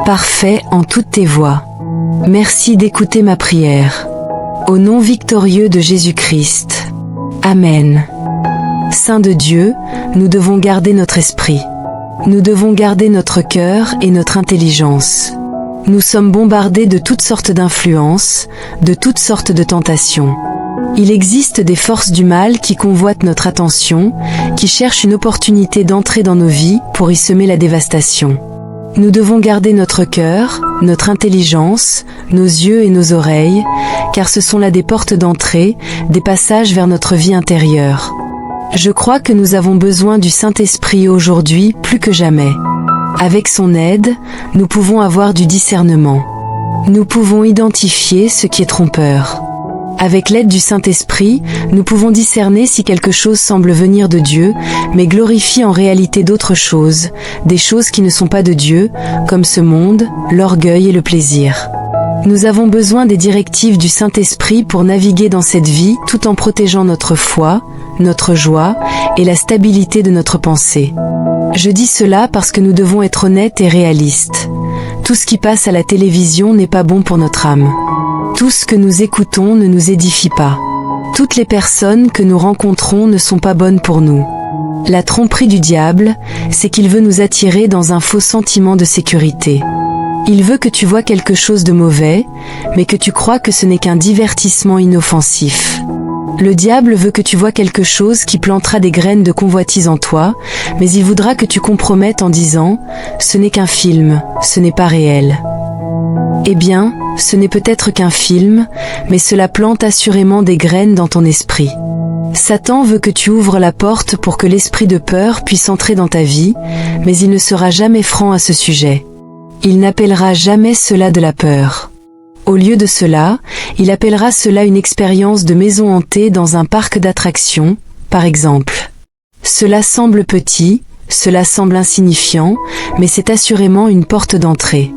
Parfait en toutes tes voies. Merci d'écouter ma prière. Au nom victorieux de Jésus-Christ. Amen. Saint de Dieu, nous devons garder notre esprit. Nous devons garder notre cœur et notre intelligence. Nous sommes bombardés de toutes sortes d'influences, de toutes sortes de tentations. Il existe des forces du mal qui convoitent notre attention, qui cherchent une opportunité d'entrer dans nos vies pour y semer la dévastation. Nous devons garder notre cœur, notre intelligence, nos yeux et nos oreilles, car ce sont là des portes d'entrée, des passages vers notre vie intérieure. Je crois que nous avons besoin du Saint-Esprit aujourd'hui plus que jamais. Avec son aide, nous pouvons avoir du discernement. Nous pouvons identifier ce qui est trompeur. Avec l'aide du Saint-Esprit, nous pouvons discerner si quelque chose semble venir de Dieu, mais glorifie en réalité d'autres choses, des choses qui ne sont pas de Dieu, comme ce monde, l'orgueil et le plaisir. Nous avons besoin des directives du Saint-Esprit pour naviguer dans cette vie tout en protégeant notre foi, notre joie et la stabilité de notre pensée. Je dis cela parce que nous devons être honnêtes et réalistes. Tout ce qui passe à la télévision n'est pas bon pour notre âme. Tout ce que nous écoutons ne nous édifie pas. Toutes les personnes que nous rencontrons ne sont pas bonnes pour nous. La tromperie du diable, c'est qu'il veut nous attirer dans un faux sentiment de sécurité. Il veut que tu vois quelque chose de mauvais, mais que tu crois que ce n'est qu'un divertissement inoffensif. Le diable veut que tu vois quelque chose qui plantera des graines de convoitise en toi, mais il voudra que tu compromettes en disant « ce n'est qu'un film, ce n'est pas réel ». Eh bien, ce n'est peut-être qu'un film, mais cela plante assurément des graines dans ton esprit. Satan veut que tu ouvres la porte pour que l'esprit de peur puisse entrer dans ta vie, mais il ne sera jamais franc à ce sujet. Il n'appellera jamais cela de la peur. Au lieu de cela, il appellera cela une expérience de maison hantée dans un parc d'attractions, par exemple. Cela semble petit, cela semble insignifiant, mais c'est assurément une porte d'entrée.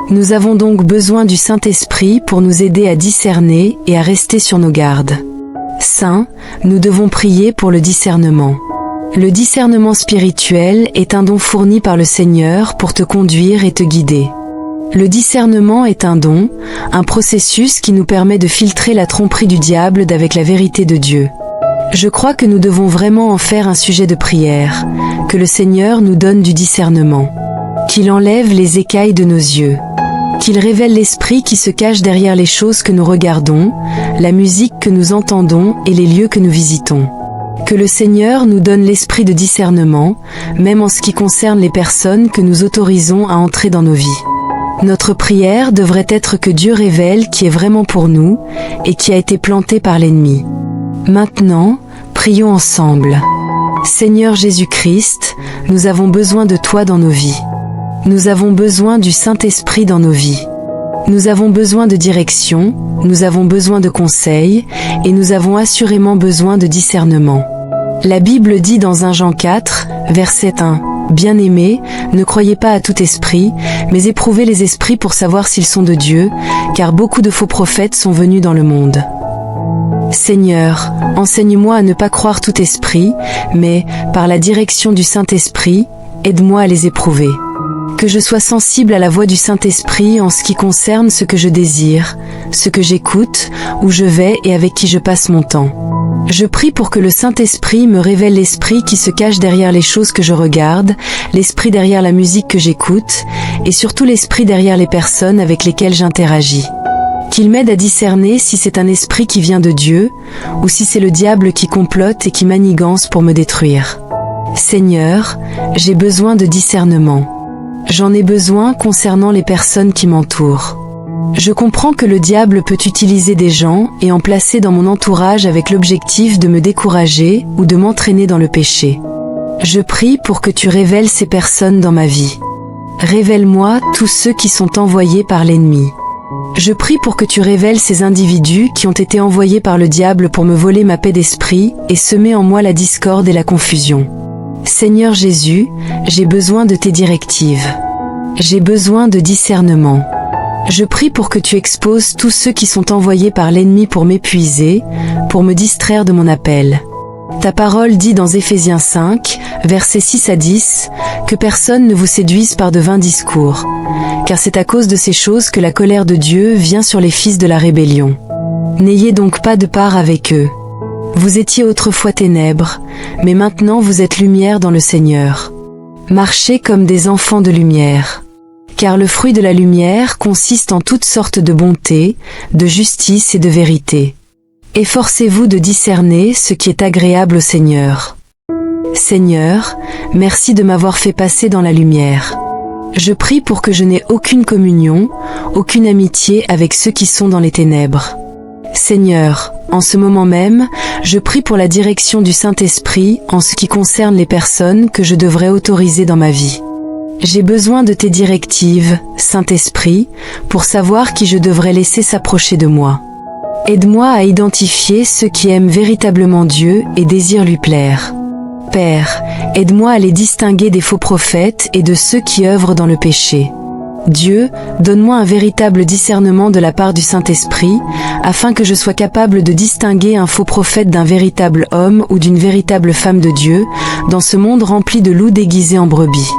Nous avons donc besoin du Saint-Esprit pour nous aider à discerner et à rester sur nos gardes. Saint, nous devons prier pour le discernement. Le discernement spirituel est un don fourni par le Seigneur pour te conduire et te guider. Le discernement est un don, un processus qui nous permet de filtrer la tromperie du diable d'avec la vérité de Dieu. Je crois que nous devons vraiment en faire un sujet de prière, que le Seigneur nous donne du discernement, qu'il enlève les écailles de nos yeux, qu'il révèle l'esprit qui se cache derrière les choses que nous regardons, la musique que nous entendons et les lieux que nous visitons. Que le Seigneur nous donne l'esprit de discernement, même en ce qui concerne les personnes que nous autorisons à entrer dans nos vies. Notre prière devrait être que Dieu révèle qui est vraiment pour nous et qui a été planté par l'ennemi. Maintenant, prions ensemble. Seigneur Jésus-Christ, nous avons besoin de toi dans nos vies. Nous avons besoin du Saint-Esprit dans nos vies. Nous avons besoin de direction, nous avons besoin de conseils, et nous avons assurément besoin de discernement. La Bible dit dans 1 Jean 4, verset 1, « Bien-aimés, ne croyez pas à tout esprit, mais éprouvez les esprits pour savoir s'ils sont de Dieu, car beaucoup de faux prophètes sont venus dans le monde. » Seigneur, enseigne-moi à ne pas croire tout esprit, mais, par la direction du Saint-Esprit, aide-moi à les éprouver. Que je sois sensible à la voix du Saint-Esprit en ce qui concerne ce que je désire, ce que j'écoute, où je vais et avec qui je passe mon temps. Je prie pour que le Saint-Esprit me révèle l'esprit qui se cache derrière les choses que je regarde, l'esprit derrière la musique que j'écoute, et surtout l'esprit derrière les personnes avec lesquelles j'interagis. Qu'il m'aide à discerner si c'est un esprit qui vient de Dieu, ou si c'est le diable qui complote et qui manigance pour me détruire. Seigneur, j'ai besoin de discernement. J'en ai besoin concernant les personnes qui m'entourent. Je comprends que le diable peut utiliser des gens et en placer dans mon entourage avec l'objectif de me décourager ou de m'entraîner dans le péché. Je prie pour que tu révèles ces personnes dans ma vie. Révèle-moi tous ceux qui sont envoyés par l'ennemi. Je prie pour que tu révèles ces individus qui ont été envoyés par le diable pour me voler ma paix d'esprit et semer en moi la discorde et la confusion. Seigneur Jésus, j'ai besoin de tes directives. J'ai besoin de discernement. Je prie pour que tu exposes tous ceux qui sont envoyés par l'ennemi pour m'épuiser, pour me distraire de mon appel. Ta parole dit dans Éphésiens 5, versets 6 à 10, que personne ne vous séduise par de vains discours, car c'est à cause de ces choses que la colère de Dieu vient sur les fils de la rébellion. N'ayez donc pas de part avec eux. Vous étiez autrefois ténèbres, mais maintenant vous êtes lumière dans le Seigneur. Marchez comme des enfants de lumière. Car le fruit de la lumière consiste en toutes sortes de bonté, de justice et de vérité. Efforcez-vous de discerner ce qui est agréable au Seigneur. Seigneur, merci de m'avoir fait passer dans la lumière. Je prie pour que je n'ai aucune communion, aucune amitié avec ceux qui sont dans les ténèbres. Seigneur, en ce moment même, je prie pour la direction du Saint-Esprit en ce qui concerne les personnes que je devrais autoriser dans ma vie. J'ai besoin de tes directives, Saint-Esprit, pour savoir qui je devrais laisser s'approcher de moi. Aide-moi à identifier ceux qui aiment véritablement Dieu et désirent lui plaire. Père, aide-moi à les distinguer des faux prophètes et de ceux qui œuvrent dans le péché. Dieu, donne-moi un véritable discernement de la part du Saint-Esprit, afin que je sois capable de distinguer un faux prophète d'un véritable homme ou d'une véritable femme de Dieu, dans ce monde rempli de loups déguisés en brebis.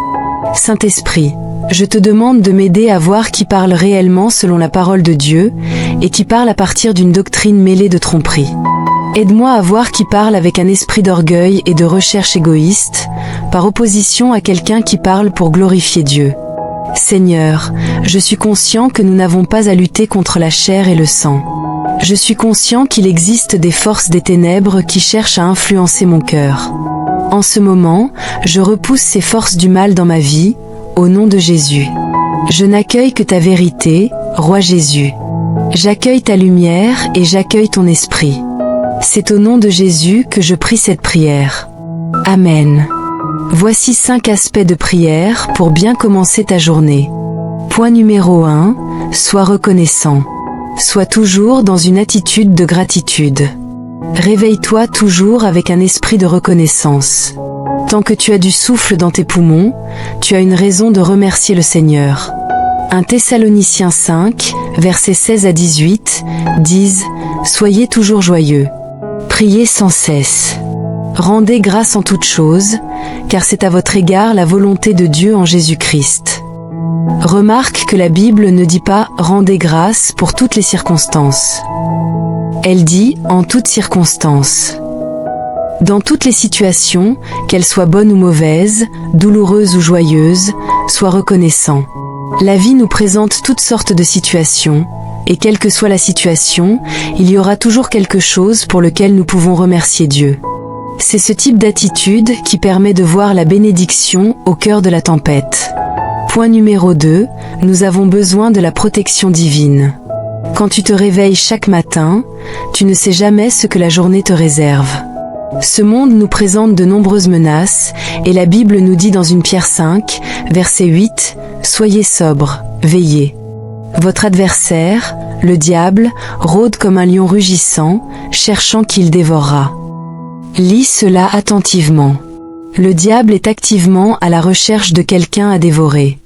Saint-Esprit, je te demande de m'aider à voir qui parle réellement selon la parole de Dieu, et qui parle à partir d'une doctrine mêlée de tromperie. Aide-moi à voir qui parle avec un esprit d'orgueil et de recherche égoïste, par opposition à quelqu'un qui parle pour glorifier Dieu. Seigneur, je suis conscient que nous n'avons pas à lutter contre la chair et le sang. Je suis conscient qu'il existe des forces des ténèbres qui cherchent à influencer mon cœur. En ce moment, je repousse ces forces du mal dans ma vie, au nom de Jésus. Je n'accueille que ta vérité, Roi Jésus. J'accueille ta lumière et j'accueille ton esprit. C'est au nom de Jésus que je prie cette prière. Amen. Voici 5 aspects de prière pour bien commencer ta journée. Point numéro 1, sois reconnaissant. Sois toujours dans une attitude de gratitude. Réveille-toi toujours avec un esprit de reconnaissance. Tant que tu as du souffle dans tes poumons, tu as une raison de remercier le Seigneur. 1 Thessaloniciens 5, versets 16 à 18, disent « Soyez toujours joyeux. Priez sans cesse. Rendez grâce en toutes choses, car c'est à votre égard la volonté de Dieu en Jésus-Christ. » Remarque que la Bible ne dit pas « rendez grâce pour toutes les circonstances ». Elle dit « en toutes circonstances ». Dans toutes les situations, qu'elles soient bonnes ou mauvaises, douloureuses ou joyeuses, sois reconnaissant. La vie nous présente toutes sortes de situations, et quelle que soit la situation, il y aura toujours quelque chose pour lequel nous pouvons remercier Dieu. C'est ce type d'attitude qui permet de voir la bénédiction au cœur de la tempête. Point numéro 2, nous avons besoin de la protection divine. Quand tu te réveilles chaque matin, tu ne sais jamais ce que la journée te réserve. Ce monde nous présente de nombreuses menaces, et la Bible nous dit dans 1 Pierre 5, verset 8, « Soyez sobres, veillez. Votre adversaire, le diable, rôde comme un lion rugissant, cherchant qui le dévorera. » Lis cela attentivement. Le diable est activement à la recherche de quelqu'un à dévorer.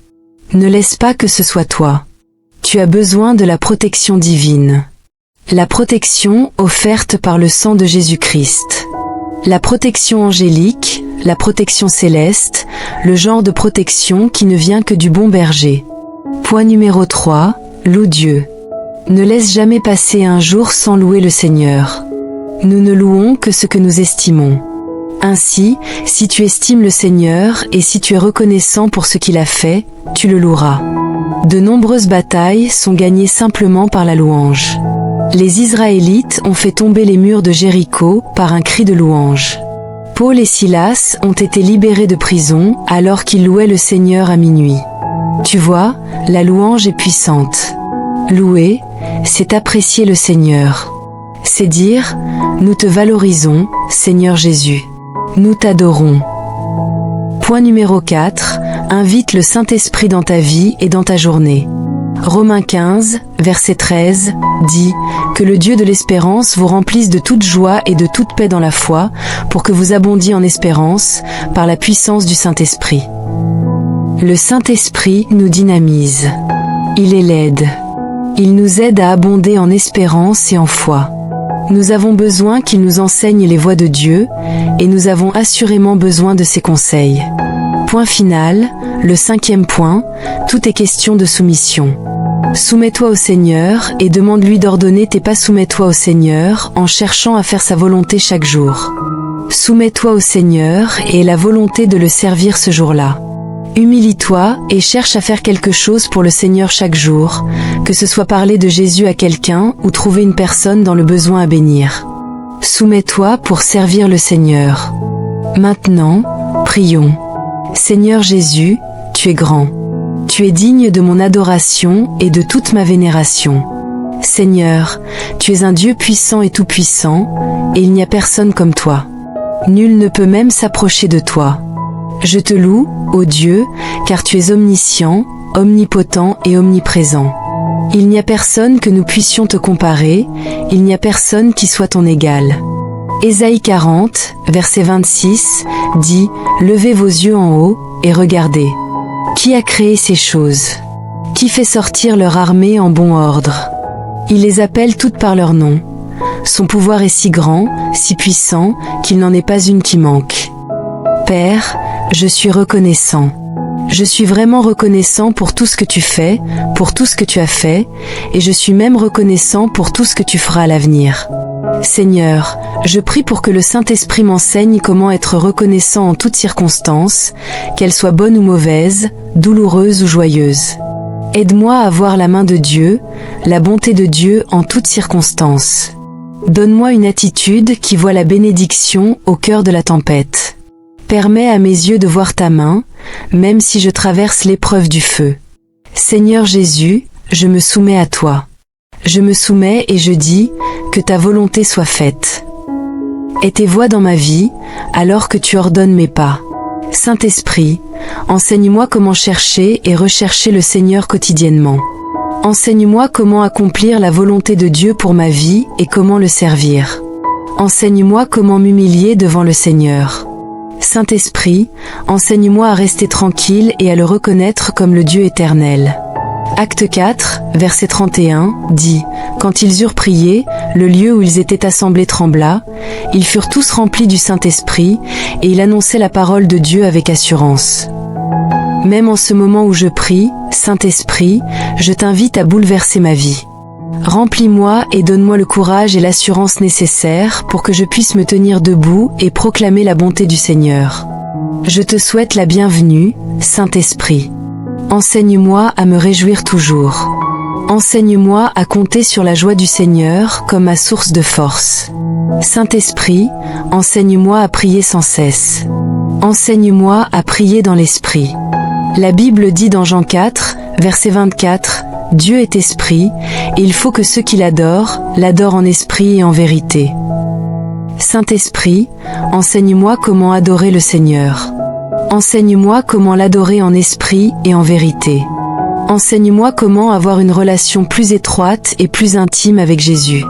Ne laisse pas que ce soit toi. Tu as besoin de la protection divine. La protection offerte par le sang de Jésus-Christ. La protection angélique, la protection céleste, le genre de protection qui ne vient que du bon berger. Point numéro 3, loue Dieu. Ne laisse jamais passer un jour sans louer le Seigneur. Nous ne louons que ce que nous estimons. Ainsi, si tu estimes le Seigneur et si tu es reconnaissant pour ce qu'il a fait, tu le loueras. De nombreuses batailles sont gagnées simplement par la louange. Les Israélites ont fait tomber les murs de Jéricho par un cri de louange. Paul et Silas ont été libérés de prison alors qu'ils louaient le Seigneur à minuit. Tu vois, la louange est puissante. Louer, c'est apprécier le Seigneur. C'est dire, nous te valorisons, Seigneur Jésus. Nous t'adorons. Point numéro 4, invite le Saint-Esprit dans ta vie et dans ta journée. Romains 15, verset 13, dit « Que le Dieu de l'espérance vous remplisse de toute joie et de toute paix dans la foi, pour que vous abondiez en espérance, par la puissance du Saint-Esprit. » Le Saint-Esprit nous dynamise. Il est l'aide. Il nous aide à abonder en espérance et en foi. Nous avons besoin qu'il nous enseigne les voies de Dieu, et nous avons assurément besoin de ses conseils. Point final, le 5e point, tout est question de soumission. Soumets-toi au Seigneur et demande-lui d'ordonner tes pas. Soumets-toi au Seigneur en cherchant à faire sa volonté chaque jour. Soumets-toi au Seigneur et aie la volonté de le servir ce jour-là. Humilie-toi et cherche à faire quelque chose pour le Seigneur chaque jour, que ce soit parler de Jésus à quelqu'un ou trouver une personne dans le besoin à bénir. Soumets-toi pour servir le Seigneur. Maintenant, prions. Seigneur Jésus, tu es grand. Tu es digne de mon adoration et de toute ma vénération. Seigneur, tu es un Dieu puissant et tout-puissant, et il n'y a personne comme toi. Nul ne peut même s'approcher de toi. Je te loue, ô Dieu, car tu es omniscient, omnipotent et omniprésent. Il n'y a personne que nous puissions te comparer, il n'y a personne qui soit ton égal. Ésaïe 40, verset 26, dit « Levez vos yeux en haut, et regardez. Qui a créé ces choses? Qui fait sortir leur armée en bon ordre? Il les appelle toutes par leur nom. Son pouvoir est si grand, si puissant, qu'il n'en est pas une qui manque. Père, je suis reconnaissant. Je suis vraiment reconnaissant pour tout ce que tu fais, pour tout ce que tu as fait, et je suis même reconnaissant pour tout ce que tu feras à l'avenir. Seigneur, je prie pour que le Saint-Esprit m'enseigne comment être reconnaissant en toutes circonstances, qu'elles soient bonnes ou mauvaises, douloureuses ou joyeuses. Aide-moi à voir la main de Dieu, la bonté de Dieu en toutes circonstances. Donne-moi une attitude qui voit la bénédiction au cœur de la tempête. Permets à mes yeux de voir ta main, même si je traverse l'épreuve du feu. Seigneur Jésus, je me soumets à toi. Je me soumets et je dis, que ta volonté soit faite. Aie tes voies dans ma vie, alors que tu ordonnes mes pas. Saint-Esprit, enseigne-moi comment chercher et rechercher le Seigneur quotidiennement. Enseigne-moi comment accomplir la volonté de Dieu pour ma vie et comment le servir. Enseigne-moi comment m'humilier devant le Seigneur. Saint-Esprit, enseigne-moi à rester tranquille et à le reconnaître comme le Dieu éternel. Acte 4, verset 31, dit « Quand ils eurent prié, le lieu où ils étaient assemblés trembla, ils furent tous remplis du Saint-Esprit, et ils annonçaient la parole de Dieu avec assurance. » Même en ce moment où je prie, Saint-Esprit, je t'invite à bouleverser ma vie. Remplis-moi et donne-moi le courage et l'assurance nécessaires pour que je puisse me tenir debout et proclamer la bonté du Seigneur. Je te souhaite la bienvenue, Saint-Esprit. Enseigne-moi à me réjouir toujours. Enseigne-moi à compter sur la joie du Seigneur comme ma source de force. Saint-Esprit, enseigne-moi à prier sans cesse. Enseigne-moi à prier dans l'Esprit. La Bible dit dans Jean 4, verset 24, « Dieu est esprit, et il faut que ceux qui l'adorent, l'adorent en esprit et en vérité. » Saint-Esprit, enseigne-moi comment adorer le Seigneur. Enseigne-moi comment l'adorer en esprit et en vérité. Enseigne-moi comment avoir une relation plus étroite et plus intime avec Jésus.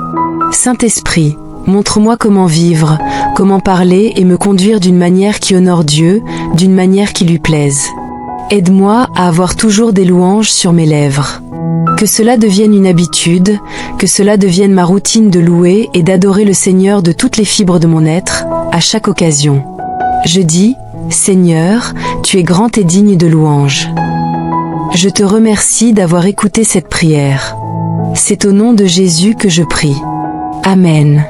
Saint-Esprit, montre-moi comment vivre, comment parler et me conduire d'une manière qui honore Dieu, d'une manière qui lui plaise. Aide-moi à avoir toujours des louanges sur mes lèvres. Que cela devienne une habitude, que cela devienne ma routine de louer et d'adorer le Seigneur de toutes les fibres de mon être, à chaque occasion. Je dis, Seigneur, tu es grand et digne de louange. Je te remercie d'avoir écouté cette prière. C'est au nom de Jésus que je prie. Amen.